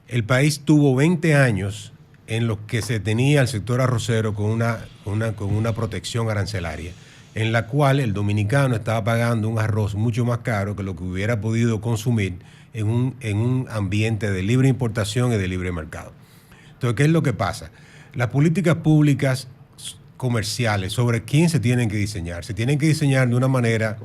Speaker 2: El país tuvo 20 años en los que se tenía el sector arrocero con una protección arancelaria, en la cual el dominicano estaba pagando un arroz mucho más caro que lo que hubiera podido consumir en un ambiente de libre importación y de libre mercado. Entonces, ¿qué es lo que pasa? Las políticas públicas comerciales, ¿sobre quién se tienen que diseñar? Se tienen que diseñar de una manera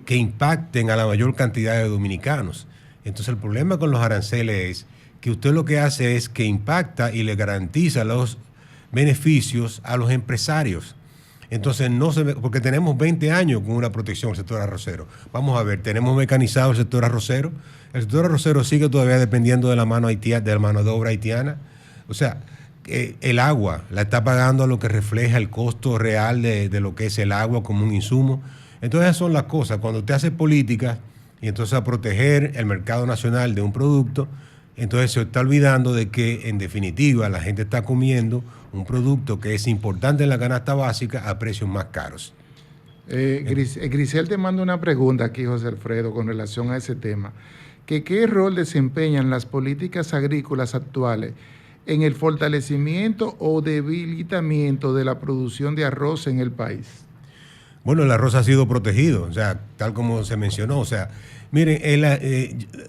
Speaker 2: que impacten a la mayor cantidad de dominicanos. Entonces, el problema con los aranceles es que usted lo que hace es que impacta y le garantiza los beneficios a los empresarios. Entonces, porque tenemos 20 años con una protección del sector arrocero. Vamos a ver, ¿tenemos mecanizado el sector arrocero? El sector arrocero sigue todavía dependiendo de la mano de obra haitiana. O sea, el agua la está pagando a lo que refleja el costo real de lo que es el agua como un insumo. Entonces, esas son las cosas. Cuando usted hace políticas y entonces a proteger el mercado nacional de un producto, entonces se está olvidando de que, en definitiva, la gente está comiendo un producto que es importante en la canasta básica a precios más caros.
Speaker 1: Grisel te manda una pregunta aquí, José Alfredo, con relación a ese tema. ¿Qué rol desempeñan las políticas agrícolas actuales en el fortalecimiento o debilitamiento de la producción de arroz en el país?
Speaker 2: Bueno, el arroz ha sido protegido, o sea, tal como se mencionó. O sea, miren,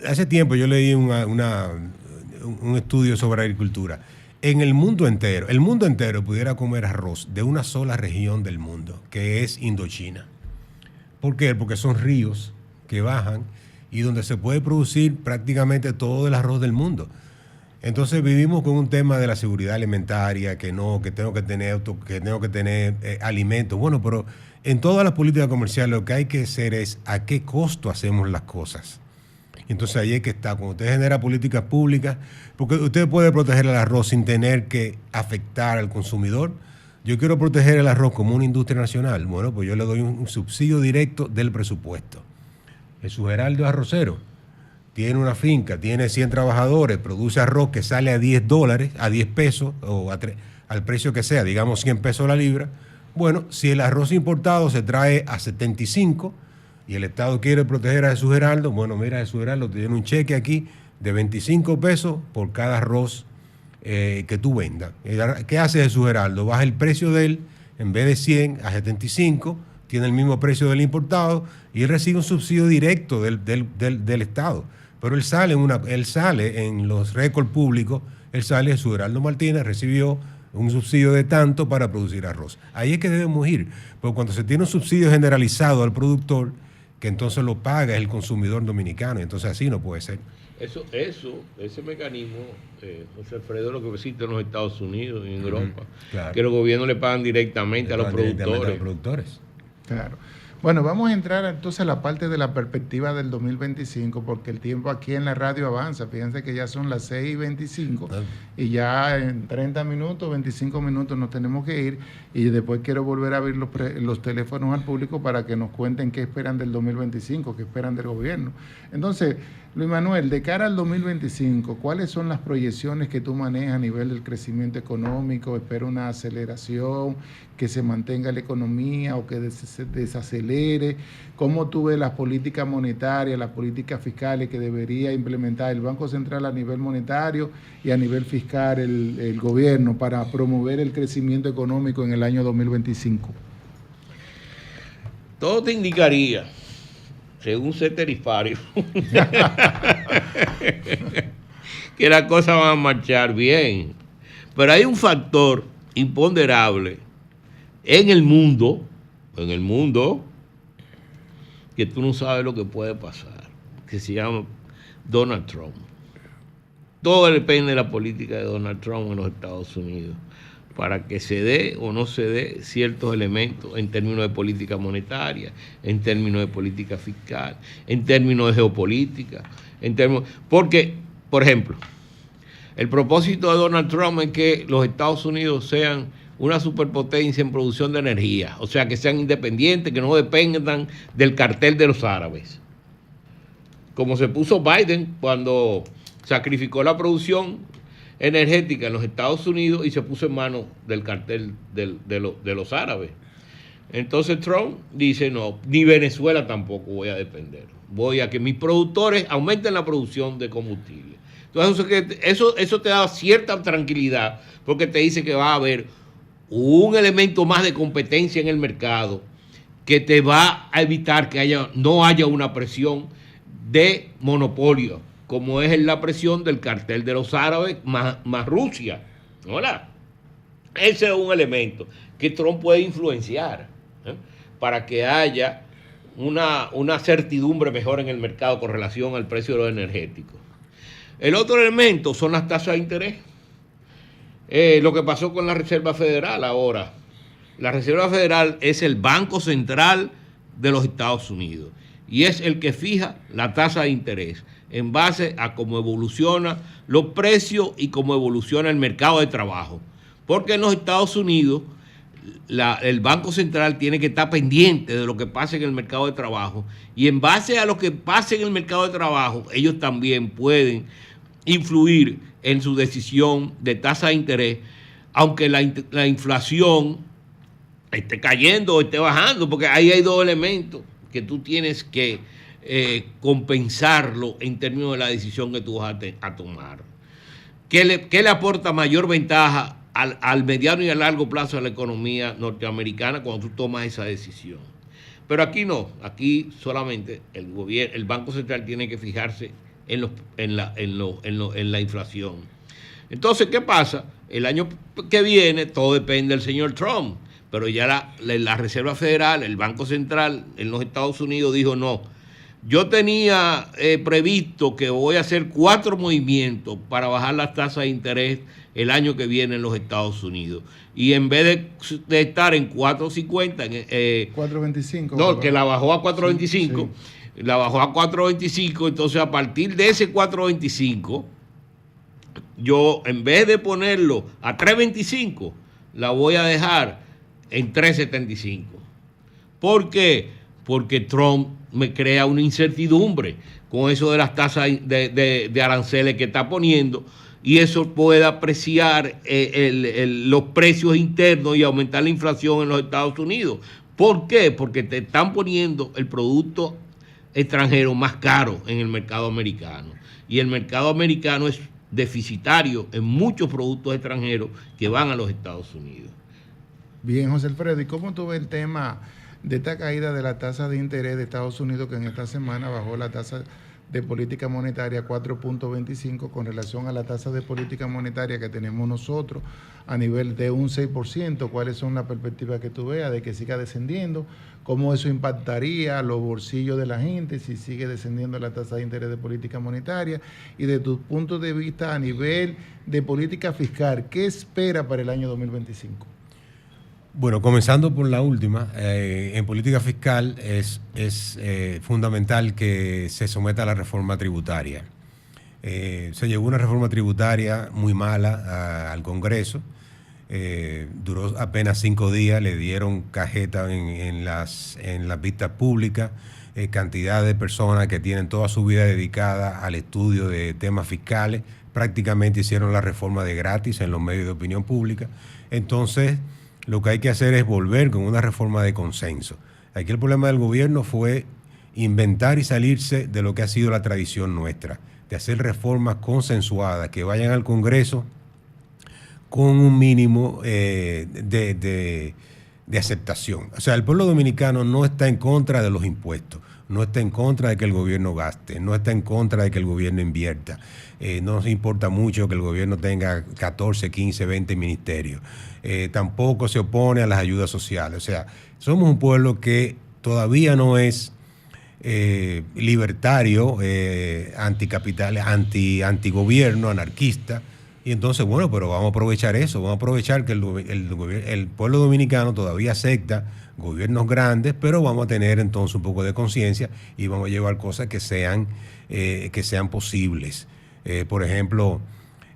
Speaker 2: hace tiempo yo leí un estudio sobre agricultura. En el mundo entero pudiera comer arroz de una sola región del mundo, que es Indochina. ¿Por qué? Porque son ríos que bajan y donde se puede producir prácticamente todo el arroz del mundo. Entonces vivimos con un tema de la seguridad alimentaria, que tengo que tener alimentos. Bueno, pero en todas las políticas comerciales lo que hay que hacer es a qué costo hacemos las cosas. Entonces ahí es que está, cuando usted genera políticas públicas, porque usted puede proteger el arroz sin tener que afectar al consumidor. Yo quiero proteger el arroz como una industria nacional. Bueno, pues yo le doy un subsidio directo del presupuesto. El Geraldo es arrocero. Tiene una finca, tiene 100 trabajadores, produce arroz que sale a $10, a 10 pesos o al precio que sea, digamos 100 pesos la libra. Bueno, si el arroz importado se trae a 75 y el Estado quiere proteger a Jesús Geraldo, bueno, mira, Jesús Geraldo tiene un cheque aquí de 25 pesos por cada arroz que tú vendas. ¿Qué hace Jesús Geraldo? Baja el precio de él, en vez de 100 a 75, tiene el mismo precio del importado y él recibe un subsidio directo del Estado. Pero él sale en los récords públicos, Jesús Geraldo Martínez recibió un subsidio de tanto para producir arroz. Ahí es que debemos ir, porque cuando se tiene un subsidio generalizado al productor, que entonces lo paga el consumidor dominicano, entonces así no puede ser.
Speaker 3: Ese mecanismo, José Alfredo, lo que existe en los Estados Unidos y en Europa,
Speaker 1: claro,
Speaker 3: que los gobiernos le pagan directamente a los productores.
Speaker 1: Claro. Bueno, vamos a entrar entonces a la parte de la perspectiva del 2025, porque el tiempo aquí en la radio avanza. Fíjense que ya son las 6:25 y ya en 30 minutos, 25 minutos nos tenemos que ir, y después quiero volver a abrir los teléfonos al público para que nos cuenten qué esperan del 2025, qué esperan del gobierno. Entonces, Luis Manuel, de cara al 2025, ¿cuáles son las proyecciones que tú manejas a nivel del crecimiento económico? ¿Espera una aceleración, que se mantenga la economía o que se desacelere? ¿Cómo tú ves las políticas monetarias, las políticas fiscales que debería implementar el Banco Central a nivel monetario y a nivel fiscal el gobierno para promover el crecimiento económico en el año 2025?
Speaker 3: Todo te indicaría, según ser tarifario, que las cosas van a marchar bien. Pero hay un factor imponderable en el mundo, que tú no sabes lo que puede pasar, que se llama Donald Trump. Todo depende de la política de Donald Trump en los Estados Unidos para que se dé o no se dé ciertos elementos en términos de política monetaria, en términos de política fiscal, en términos de geopolítica, porque, por ejemplo, el propósito de Donald Trump es que los Estados Unidos sean una superpotencia en producción de energía, o sea, que sean independientes, que no dependan del cartel de los árabes. Como se puso Biden cuando sacrificó la producción energética en los Estados Unidos y se puso en manos del cartel de los árabes. Entonces Trump dice, no, ni Venezuela tampoco voy a depender. Voy a que mis productores aumenten la producción de combustible. Entonces eso te da cierta tranquilidad porque te dice que va a haber un elemento más de competencia en el mercado que te va a evitar que no haya una presión de monopolio, como es la presión del cartel de los árabes más Rusia. ¿Hola? Ese es un elemento que Trump puede influenciar para que haya una certidumbre mejor en el mercado con relación al precio de los energéticos. El otro elemento son las tasas de interés. Lo que pasó con la Reserva Federal ahora. La Reserva Federal es el Banco Central de los Estados Unidos y es el que fija la tasa de interés en base a cómo evolucionan los precios y cómo evoluciona el mercado de trabajo. Porque en los Estados Unidos el Banco Central tiene que estar pendiente de lo que pase en el mercado de trabajo y en base a lo que pase en el mercado de trabajo, ellos también pueden influir en su decisión de tasa de interés, aunque la inflación esté cayendo o esté bajando, porque ahí hay dos elementos que tú tienes que compensarlo en términos de la decisión que tú vas a tomar. ¿Qué le aporta mayor ventaja al mediano y a largo plazo de la economía norteamericana cuando tú tomas esa decisión? Pero aquí no, aquí solamente el Banco Central tiene que fijarse en la inflación. Entonces, ¿qué pasa? El año que viene todo depende del señor Trump, pero ya la Reserva Federal, el Banco Central en los Estados Unidos dijo no. Yo tenía previsto que voy a hacer 4 movimientos para bajar las tasas de interés el año que viene en los Estados Unidos. Y en vez de estar en 4.50...
Speaker 1: 4.25.
Speaker 3: No, que la bajó a 4.25.
Speaker 1: Sí.
Speaker 3: La bajó a 4.25. Entonces, a partir de ese 4.25, yo en vez de ponerlo a 3.25, la voy a dejar en 3.75. ¿Por qué? Porque Trump me crea una incertidumbre con eso de las tasas de aranceles que está poniendo y eso puede apreciar los precios internos y aumentar la inflación en los Estados Unidos. ¿Por qué? Porque te están poniendo el producto extranjero más caro en el mercado americano y el mercado americano es deficitario en muchos productos extranjeros que van a los Estados Unidos.
Speaker 1: Bien, José Alfredo, ¿y cómo tú ves el tema de esta caída de la tasa de interés de Estados Unidos, que en esta semana bajó la tasa de política monetaria a 4.25 con relación a la tasa de política monetaria que tenemos nosotros a nivel de un 6%? ¿Cuáles son las perspectivas que tú veas de que siga descendiendo? ¿Cómo eso impactaría los bolsillos de la gente si sigue descendiendo la tasa de interés de política monetaria? Y de tu punto de vista a nivel de política fiscal, ¿qué espera para el año 2025?
Speaker 2: Bueno, comenzando por la última, en política fiscal es fundamental que se someta a la reforma tributaria. Se llevó una reforma tributaria muy mala al Congreso, duró apenas 5 días, le dieron cajeta en las vistas públicas, cantidad de personas que tienen toda su vida dedicada al estudio de temas fiscales, prácticamente hicieron la reforma de gratis en los medios de opinión pública. Entonces, lo que hay que hacer es volver con una reforma de consenso. Aquí el problema del gobierno fue inventar y salirse de lo que ha sido la tradición nuestra, de hacer reformas consensuadas que vayan al Congreso con un mínimo de aceptación. O sea, el pueblo dominicano no está en contra de los impuestos, no está en contra de que el gobierno gaste, no está en contra de que el gobierno invierta. No nos importa mucho que el gobierno tenga 14, 15, 20 ministerios. Tampoco se opone a las ayudas sociales. O sea, somos un pueblo que todavía no es libertario, anticapital, antigobierno, anarquista. Y entonces, bueno, pero vamos a aprovechar eso, vamos a aprovechar que el pueblo dominicano todavía acepta gobiernos grandes, pero vamos a tener entonces un poco de conciencia y vamos a llevar cosas que sean posibles. Por ejemplo,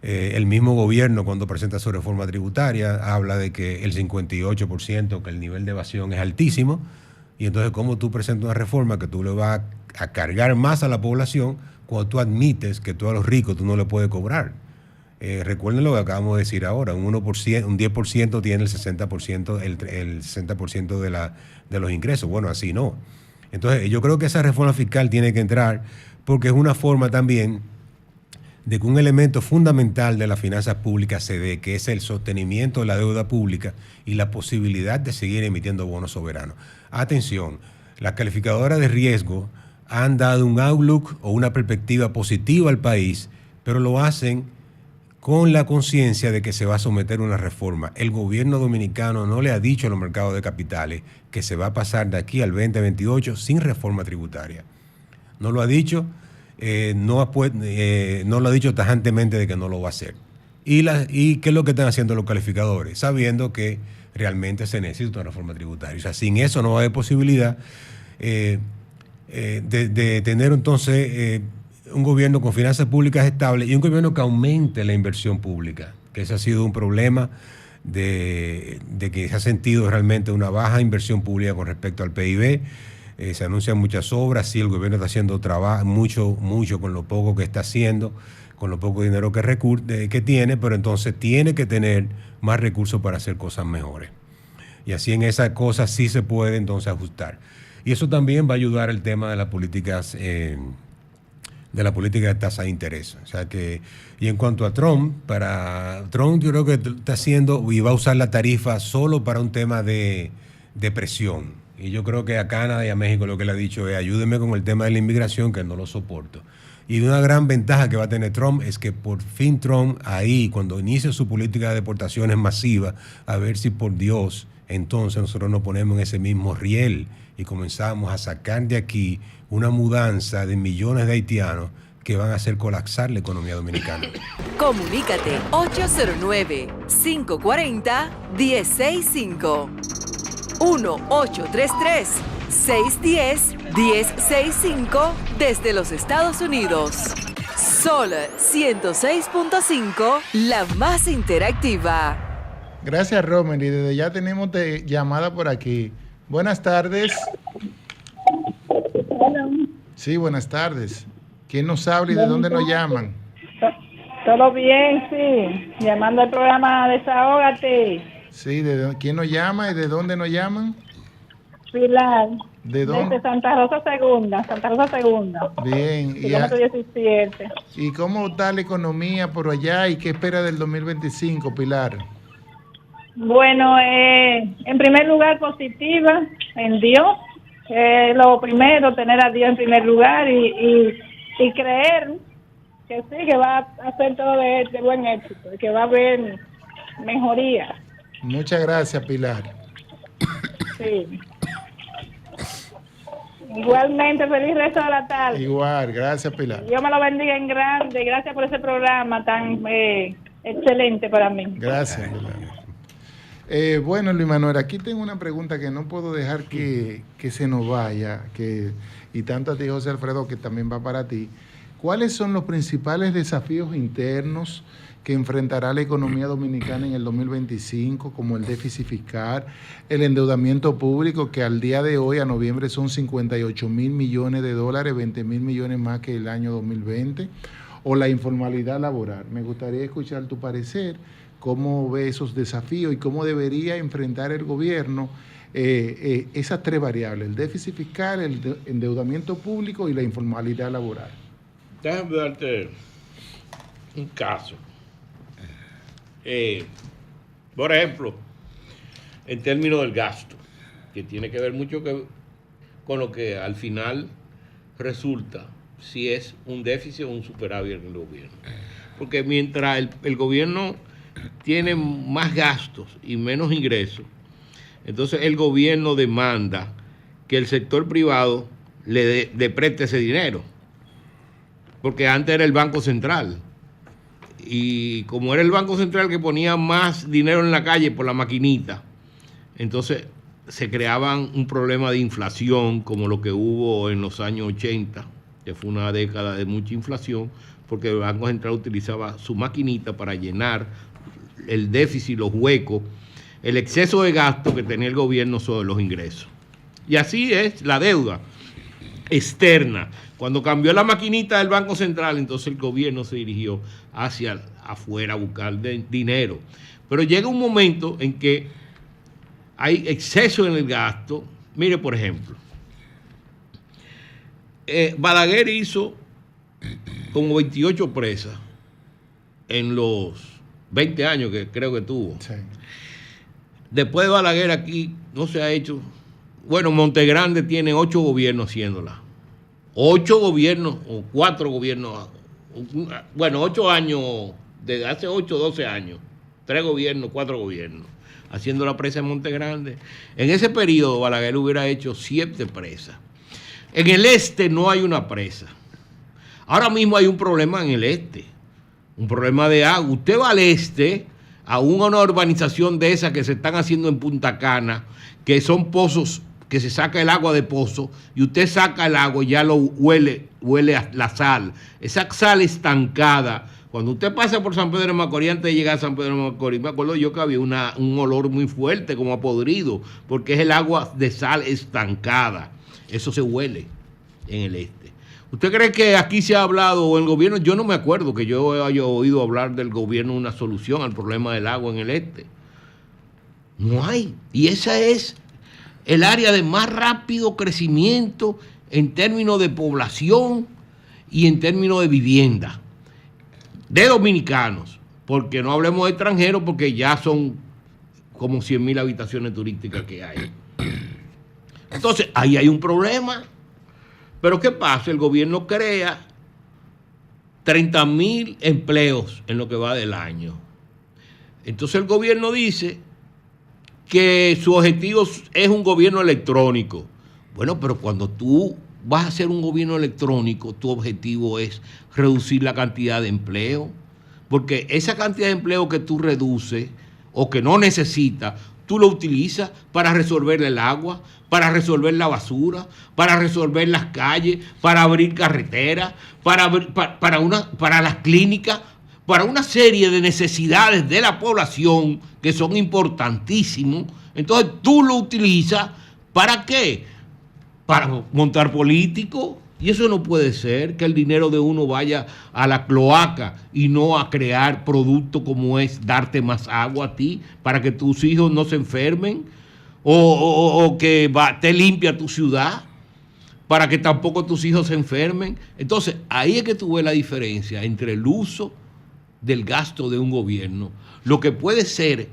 Speaker 2: el mismo gobierno cuando presenta su reforma tributaria habla de que el 58%, que el nivel de evasión es altísimo, y entonces ¿cómo tú presentas una reforma que tú le vas a cargar más a la población cuando tú admites que tú a los ricos tú no le puedes cobrar? Recuerden lo que acabamos de decir ahora, un 1%, un 10% tiene el 60%, el 60% de los ingresos. Bueno, así no. Entonces, yo creo que esa reforma fiscal tiene que entrar porque es una forma también de que un elemento fundamental de las finanzas públicas se dé, que es el sostenimiento de la deuda pública y la posibilidad de seguir emitiendo bonos soberanos. Atención, las calificadoras de riesgo han dado un outlook o una perspectiva positiva al país, pero lo hacen con la conciencia de que se va a someter a una reforma. El gobierno dominicano no le ha dicho a los mercados de capitales que se va a pasar de aquí al 2028 sin reforma tributaria. No lo ha dicho, no lo ha dicho tajantemente de que no lo va a hacer. ¿Y qué es lo que están haciendo los calificadores? Sabiendo que realmente se necesita una reforma tributaria. O sea, sin eso no va a haber posibilidad de tener entonces un gobierno con finanzas públicas estables y un gobierno que aumente la inversión pública, que ese ha sido un problema de que se ha sentido realmente una baja inversión pública con respecto al PIB. Se anuncian muchas obras, sí, el gobierno está haciendo trabajo, mucho con lo poco que está haciendo, con lo poco dinero que tiene, pero entonces tiene que tener más recursos para hacer cosas mejores. Y así en esas cosas sí se puede entonces ajustar. Y eso también va a ayudar el tema de las políticas de tasa de interés. O sea que, y en cuanto a Trump, yo creo que está haciendo y va a usar la tarifa solo para un tema de presión. Y yo creo que a Canadá y a México lo que le ha dicho es ayúdenme con el tema de la inmigración, que no lo soporto. Y una gran ventaja que va a tener Trump es que por fin Trump ahí, cuando inicie su política de deportaciones masivas, a ver si por Dios entonces nosotros nos ponemos en ese mismo riel y comenzamos a sacar de aquí una mudanza de millones de haitianos que van a hacer colapsar la economía dominicana.
Speaker 4: Comunícate 809-540-1065. 1-833-610-1065 desde los Estados Unidos. Sol 106.5, la más interactiva.
Speaker 1: Gracias, Romer. Y desde ya tenemos llamada por aquí. Buenas tardes.
Speaker 10: Hola.
Speaker 1: Sí, buenas tardes. ¿Quién nos habla y de dónde nos llaman?
Speaker 10: Todo bien, sí. Llamando al programa Desahógate.
Speaker 1: Sí, ¿quién nos llama y de dónde nos llaman?
Speaker 10: Pilar.
Speaker 1: ¿De dónde?
Speaker 10: Desde Santa Rosa Segunda.
Speaker 1: Bien.
Speaker 10: Kilómetro 17.
Speaker 1: ¿Y cómo está la economía por allá y qué espera del 2025, Pilar?
Speaker 10: Bueno, en primer lugar, positiva en Dios. Lo primero, tener a Dios en primer lugar y creer que sí, que va a hacer todo de buen éxito, que va a haber mejoría.
Speaker 1: Muchas gracias, Pilar.
Speaker 10: Sí. Igualmente, feliz resto de la tarde.
Speaker 1: Igual, gracias, Pilar.
Speaker 10: Dios me lo bendiga en grande. Gracias por ese programa tan excelente para mí.
Speaker 1: Gracias, Pilar. Bueno, Luis Manuel, aquí tengo una pregunta que no puedo dejar que se nos vaya, y tanto a ti, José Alfredo, que también va para ti. ¿Cuáles son los principales desafíos internos que enfrentará la economía dominicana en el 2025, como el déficit fiscal, el endeudamiento público, que al día de hoy, a noviembre, son 58 mil millones de dólares, 20 mil millones más que el año 2020, o la informalidad laboral? Me gustaría escuchar tu parecer, cómo ve esos desafíos y cómo debería enfrentar el gobierno esas tres variables: el déficit fiscal, el endeudamiento público y la informalidad laboral.
Speaker 3: Déjame darte un caso. Por ejemplo, en términos del gasto, que tiene que ver mucho con lo que al final resulta si es un déficit o un superávit en el gobierno. Porque mientras el gobierno tiene más gastos y menos ingresos, entonces el gobierno demanda que el sector privado le preste ese dinero. Porque antes era el Banco Central. Y como era el Banco Central que ponía más dinero en la calle por la maquinita, entonces se creaban un problema de inflación como lo que hubo en los años 80, que fue una década de mucha inflación, porque el Banco Central utilizaba su maquinita para llenar el déficit, los huecos, el exceso de gasto que tenía el gobierno sobre los ingresos. Y así es la deuda. externa. Cuando cambió la maquinita del Banco Central, entonces el gobierno se dirigió hacia afuera a buscar dinero. Pero llega un momento en que hay exceso en el gasto. Mire, por ejemplo, Balaguer hizo como 28 presas en los 20 años que creo que tuvo. Sí. Después de Balaguer aquí no se ha hecho. Bueno, Montegrande tiene 8 gobiernos haciéndola. 8 gobiernos o 4 gobiernos. Bueno, 8 años, desde hace 8 o 12 años. 3 gobiernos, 4 gobiernos haciendo la presa en Montegrande. En ese periodo Balaguer hubiera hecho 7 presas. En el este no hay una presa. Ahora mismo hay un problema en el este. Un problema de agua. Usted va al este, a una urbanización de esas que se están haciendo en Punta Cana, que son pozos, que se saca el agua de pozo, y usted saca el agua y ya lo huele a la sal. Esa sal estancada. Cuando usted pasa por San Pedro de Macorís, antes de llegar a San Pedro de Macorís, me acuerdo yo que había un olor muy fuerte, como a podrido, porque es el agua de sal estancada. Eso se huele en el este. ¿Usted cree que aquí se ha hablado, o el gobierno? Yo no me acuerdo que yo haya oído hablar del gobierno una solución al problema del agua en el este. No hay. Y esa es el área de más rápido crecimiento en términos de población y en términos de vivienda. De dominicanos. Porque no hablemos de extranjeros, porque ya son como 100,000 habitaciones turísticas que hay. Entonces, ahí hay un problema. Pero ¿qué pasa? El gobierno crea 30,000 empleos en lo que va del año. Entonces el gobierno dice que su objetivo es un gobierno electrónico. Bueno, pero cuando tú vas a hacer un gobierno electrónico, tu objetivo es reducir la cantidad de empleo. Porque esa cantidad de empleo que tú reduces o que no necesitas, tú lo utilizas para resolver el agua, para resolver la basura, para resolver las calles, para abrir carreteras, para las clínicas, para una serie de necesidades de la población que son importantísimos. Entonces tú lo utilizas, ¿para qué? Para montar políticos. Y eso no puede ser, que el dinero de uno vaya a la cloaca y no a crear productos como es darte más agua a ti para que tus hijos no se enfermen o que te limpia tu ciudad para que tampoco tus hijos se enfermen. Entonces, ahí es que tú ves la diferencia entre el uso del gasto de un gobierno, lo que puede ser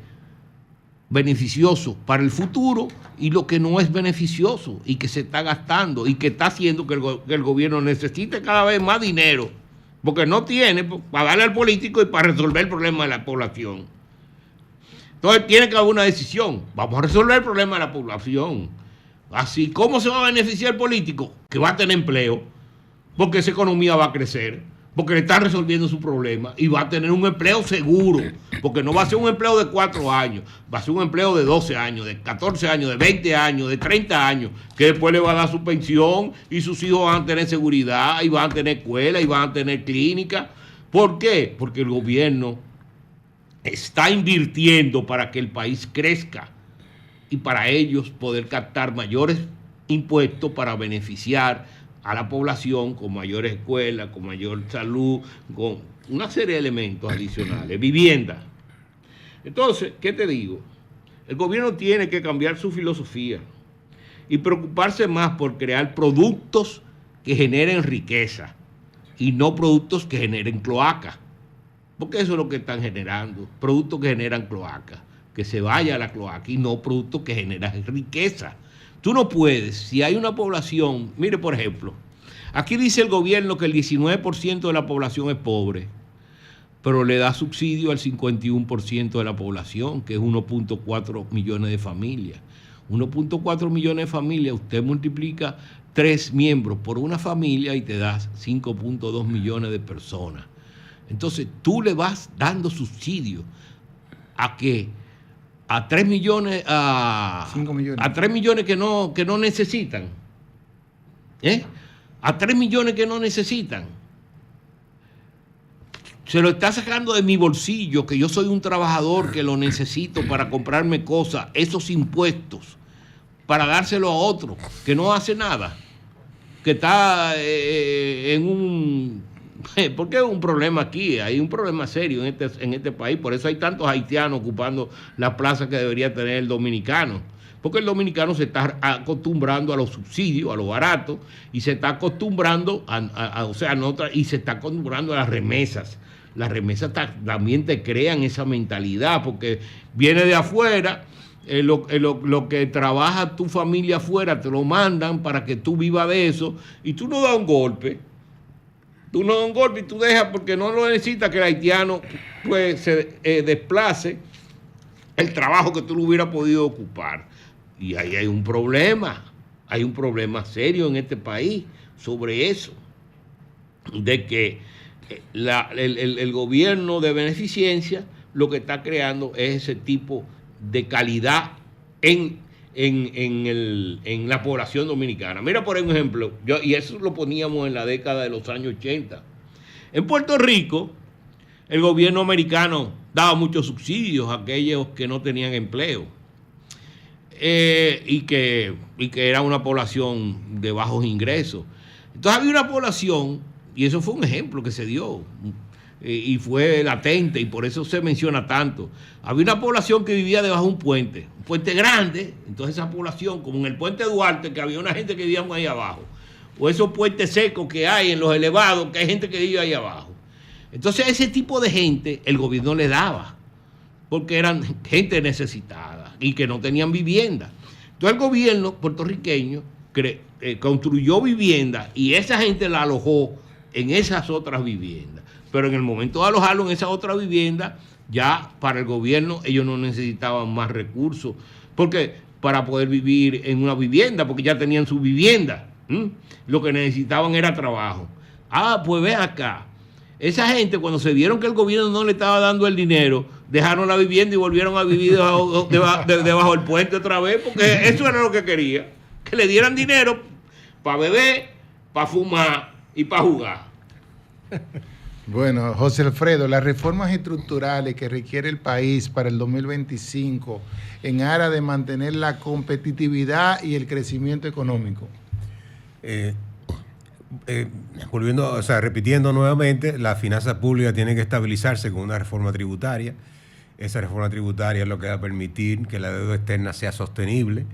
Speaker 3: beneficioso para el futuro y lo que no es beneficioso y que se está gastando y que está haciendo que el gobierno necesite cada vez más dinero porque no tiene para darle al político y para resolver el problema de la población. Entonces tiene que haber una decisión. Vamos a resolver el problema de la población. Así, ¿cómo se va a beneficiar el político? Que va a tener empleo, porque esa economía va a crecer, porque le están resolviendo su problema y va a tener un empleo seguro, porque no va a ser un empleo de 4 años, va a ser un empleo de 12 años, de 14 años, de 20 años, de 30 años, que después le va a dar su pensión y sus hijos van a tener seguridad y van a tener escuela y van a tener clínica. ¿Por qué? Porque el gobierno está invirtiendo para que el país crezca y para ellos poder captar mayores impuestos para beneficiar a la población con mayores escuelas, con mayor salud, con una serie de elementos adicionales, vivienda. Entonces, ¿qué te digo? El gobierno tiene que cambiar su filosofía y preocuparse más por crear productos que generen riqueza y no productos que generen cloaca. Porque eso es lo que están generando, productos que generan cloaca, que se vaya a la cloaca y no productos que generan riqueza. Tú no puedes, si hay una población, mire por ejemplo, aquí dice el gobierno que el 19% de la población es pobre, pero le da subsidio al 51% de la población, que es 1.4 millones de familias. 1.4 millones de familias, usted multiplica 3 miembros por una familia y te das 5.2 millones de personas. Entonces tú le vas dando subsidio a que a 3 millones, a 5 millones. A 3 millones que no necesitan. A 3 millones que no necesitan. Se lo está sacando de mi bolsillo, que yo soy un trabajador que lo necesito para comprarme cosas, esos impuestos, para dárselo a otro que no hace nada. que está en un... Porque es un problema aquí, hay un problema serio en este país, por eso hay tantos haitianos ocupando la plaza que debería tener el dominicano, porque el dominicano se está acostumbrando a los subsidios, a lo barato, y se está acostumbrando y se está acostumbrando a las remesas. Las remesas también te crean esa mentalidad, porque viene de afuera, lo que trabaja tu familia afuera te lo mandan para que tú vivas de eso, y tú no das un golpe. Tú no das un golpe y tú dejas porque no lo necesitas que el haitiano pues se desplace el trabajo que tú lo hubieras podido ocupar. Y ahí hay un problema serio en este país sobre eso, de que el gobierno de beneficencia lo que está creando es ese tipo de calidad en la población dominicana. Mira, por ejemplo, y eso lo poníamos en la década de los años 80. En Puerto Rico, el gobierno americano daba muchos subsidios a aquellos que no tenían empleo y que era una población de bajos ingresos. Entonces había una población, y eso fue un ejemplo que se dio, y fue latente, y por eso se menciona tanto. Había una población que vivía debajo de un puente grande. Entonces esa población, como en el puente Duarte, que había una gente que vivía ahí abajo, o esos puentes secos que hay en los elevados, que hay gente que vive ahí abajo. Entonces ese tipo de gente el gobierno le daba, porque eran gente necesitada y que no tenían vivienda. Entonces el gobierno puertorriqueño construyó vivienda y esa gente la alojó en esas otras viviendas. Pero en el momento de alojarlo en esa otra vivienda, ya para el gobierno ellos no necesitaban más recursos, porque para poder vivir en una vivienda, porque ya tenían su vivienda, lo que necesitaban era trabajo. Pues ve acá, esa gente cuando se vieron que el gobierno no le estaba dando el dinero, dejaron la vivienda y volvieron a vivir debajo del puente otra vez, porque eso era lo que quería, que le dieran dinero para beber, para fumar y para jugar.
Speaker 1: Bueno, José Alfredo, las reformas estructurales que requiere el país para el 2025 en aras de mantener la competitividad y el crecimiento económico.
Speaker 2: Repitiendo nuevamente, la finanza pública tiene que estabilizarse con una reforma tributaria. Esa reforma tributaria es lo que va a permitir que la deuda externa sea sostenible,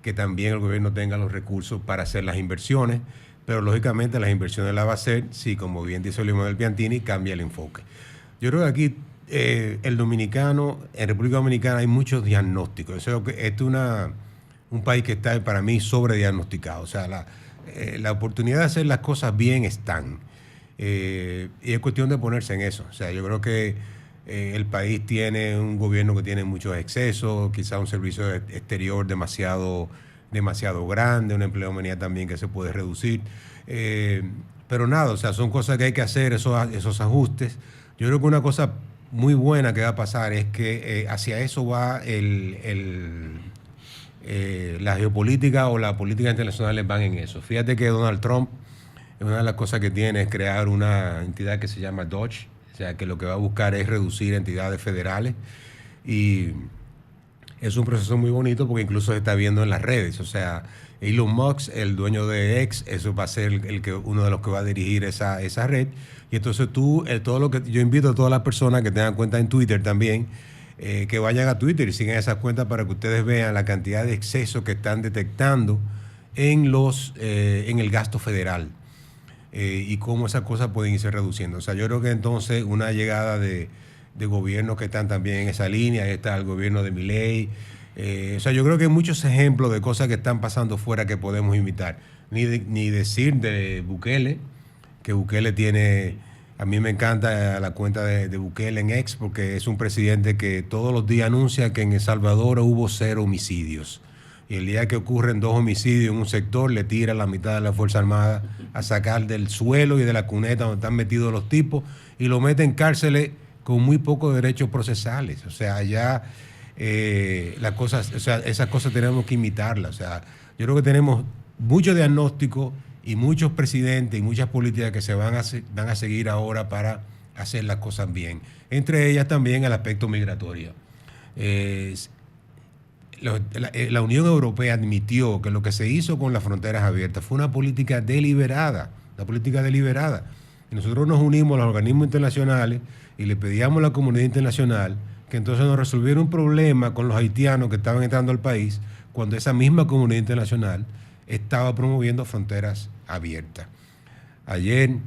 Speaker 2: que también el gobierno tenga los recursos para hacer las inversiones. Pero lógicamente las inversiones las va a hacer si, como bien dice Luis Manuel Piantini, cambia el enfoque. Yo creo que aquí el dominicano, en República Dominicana hay muchos diagnósticos. Este es un país que está para mí sobrediagnosticado. O sea, la oportunidad de hacer las cosas bien están. Y es cuestión de ponerse en eso. O sea, yo creo que el país tiene un gobierno que tiene muchos excesos, quizá un servicio exterior demasiado grande, una empleomanía también que se puede reducir. Pero nada, o sea, son cosas que hay que hacer, esos ajustes. Yo creo que una cosa muy buena que va a pasar es que hacia eso va la geopolítica o la política internacional van en eso. Fíjate que Donald Trump, una de las cosas que tiene es crear una entidad que se llama DOGE, o sea, que lo que va a buscar es reducir entidades federales, y es un proceso muy bonito porque incluso se está viendo en las redes. O sea, Elon Musk, el dueño de X, eso va a ser uno de los que va a dirigir esa red. Y entonces yo invito a todas las personas que tengan cuenta en Twitter también, que vayan a Twitter y sigan esas cuentas para que ustedes vean la cantidad de excesos que están detectando en el gasto federal y cómo esas cosas pueden irse reduciendo. O sea, yo creo que entonces una llegada de gobiernos que están también en esa línea, ahí está el gobierno de Milei. O sea, yo creo que hay muchos ejemplos de cosas que están pasando fuera que podemos imitar. Ni decir de Bukele, que Bukele tiene... A mí me encanta la cuenta de Bukele en X, porque es un presidente que todos los días anuncia que en El Salvador hubo 0 homicidios. Y el día que ocurren 2 homicidios en un sector, le tira la mitad de la Fuerza Armada a sacar del suelo y de la cuneta donde están metidos los tipos y lo mete en cárceles con muy pocos derechos procesales. O sea, allá las cosas, o sea, esas cosas tenemos que imitarlas. O sea, yo creo que tenemos mucho diagnóstico y muchos presidentes y muchas políticas que se van a seguir ahora para hacer las cosas bien. Entre ellas también el aspecto migratorio. la Unión Europea admitió que lo que se hizo con las fronteras abiertas fue una política deliberada, Y nosotros nos unimos a los organismos internacionales y le pedíamos a la comunidad internacional que entonces nos resolviera un problema con los haitianos que estaban entrando al país, cuando esa misma comunidad internacional estaba promoviendo fronteras abiertas. Ayer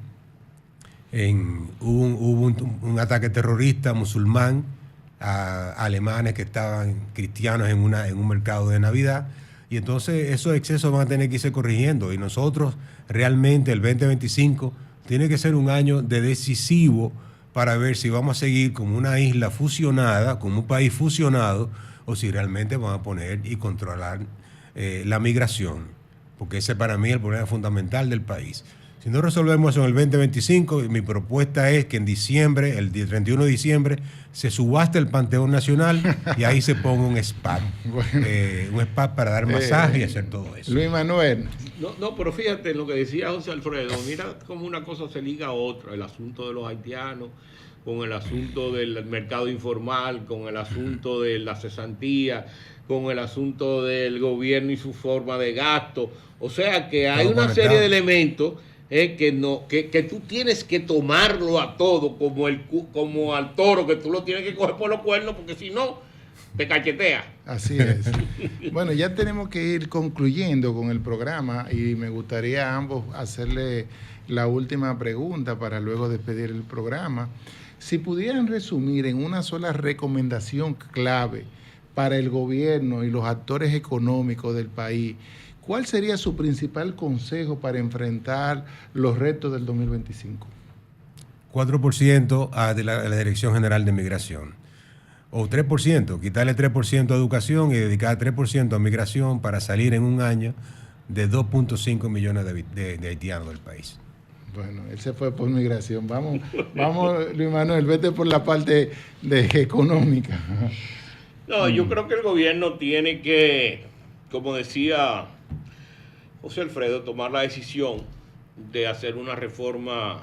Speaker 2: hubo un ataque terrorista musulmán a alemanes que estaban cristianos en un mercado de Navidad, y entonces esos excesos van a tener que irse corrigiendo, y nosotros realmente el 2025 tiene que ser un año decisivo para ver si vamos a seguir como una isla fusionada, como un país fusionado, o si realmente vamos a poner y controlar la migración, porque ese para mí es el problema fundamental del país. Si no resolvemos eso en el 2025, mi propuesta es que en diciembre, el 31 de diciembre, se subaste el Panteón Nacional y ahí se ponga un spa. Un spa para dar masaje y hacer todo eso.
Speaker 1: Luis Manuel.
Speaker 3: No, pero fíjate en lo que decía José Alfredo, mira cómo una cosa se liga a otra, el asunto de los haitianos, con el asunto del mercado informal, con el asunto de la cesantía, con el asunto del gobierno y su forma de gasto. O sea que hay una serie de elementos que tú tienes que tomarlo a todo como al toro, que tú lo tienes que coger por los cuernos, porque si no, te cachetea.
Speaker 1: Así es. Bueno, ya tenemos que ir concluyendo con el programa y me gustaría a ambos hacerle la última pregunta para luego despedir el programa. Si pudieran resumir en una sola recomendación clave para el gobierno y los actores económicos del país, ¿cuál sería su principal consejo para enfrentar los retos del 2025?
Speaker 2: 4% de la Dirección General de Migración. O 3%, quitarle 3% a educación y dedicar 3% a migración para salir en un año de 2.5 millones de haitianos del país.
Speaker 1: Bueno, él se fue por migración. Vamos, Luis Manuel, vete por la parte económica.
Speaker 3: No, yo creo que el gobierno tiene que, como decía José Alfredo, tomar la decisión de hacer una reforma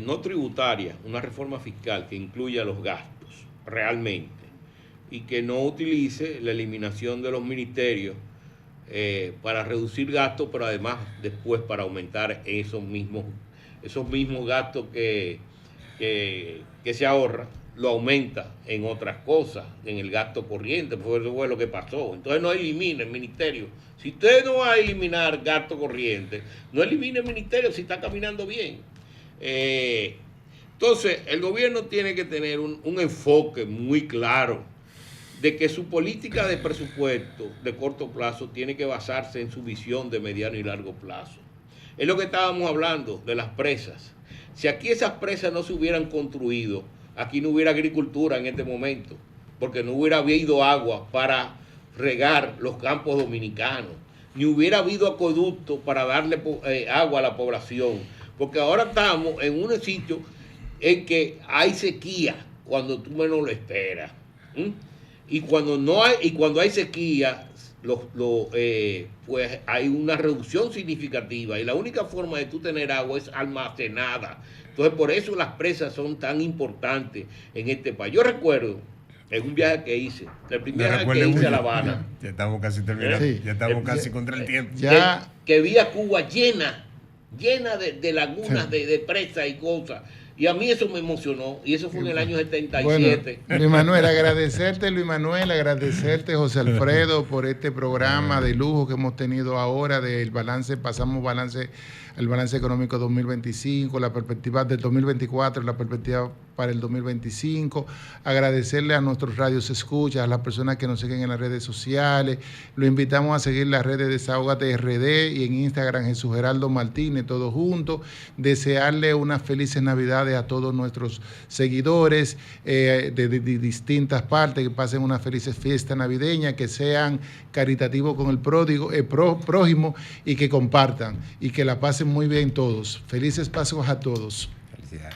Speaker 3: no tributaria, una reforma fiscal que incluya los gastos realmente y que no utilice la eliminación de los ministerios para reducir gastos, pero además después para aumentar esos mismos gastos que se ahorra, lo aumenta en otras cosas, en el gasto corriente, porque eso fue lo que pasó. Entonces no elimina el ministerio. Si usted no va a eliminar gasto corriente, no elimine el ministerio si está caminando bien. Entonces, el gobierno tiene que tener un enfoque muy claro de que su política de presupuesto de corto plazo tiene que basarse en su visión de mediano y largo plazo. Es lo que estábamos hablando de las presas. Si aquí esas presas no se hubieran construido, aquí no hubiera agricultura en este momento, porque no hubiera habido agua para regar los campos dominicanos, ni hubiera habido acueducto para darle agua a la población, porque ahora estamos en un sitio en que hay sequía cuando tú menos lo esperas. Y cuando hay sequía, pues hay una reducción significativa y la única forma de tú tener agua es almacenada. Entonces por eso las presas son tan importantes en este país. Yo recuerdo en un viaje que hice, el primer viaje que hice a La Habana.
Speaker 2: Ya estamos casi terminando, ya estamos casi contra el tiempo.
Speaker 3: Que vi a Cuba llena de lagunas, de presas y cosas. Y a mí eso me emocionó, y eso fue en el año 77.
Speaker 1: Bueno, Luis Manuel, agradecerte, José Alfredo, por este programa de lujo que hemos tenido ahora del balance, el balance económico 2025, la perspectiva del 2024, la perspectiva para el 2025. Agradecerle a nuestros radios escuchas, a las personas que nos siguen en las redes sociales. Lo invitamos a seguir las redes de Desahógate RD y en Instagram Jesús Geraldo Martínez, todos juntos. Desearle unas felices Navidades a todos nuestros seguidores de distintas partes, que pasen unas felices fiestas navideñas, que sean caritativos con el prójimo y que compartan y que la pasen muy bien todos. Felices pasos a todos.
Speaker 2: Felicidades.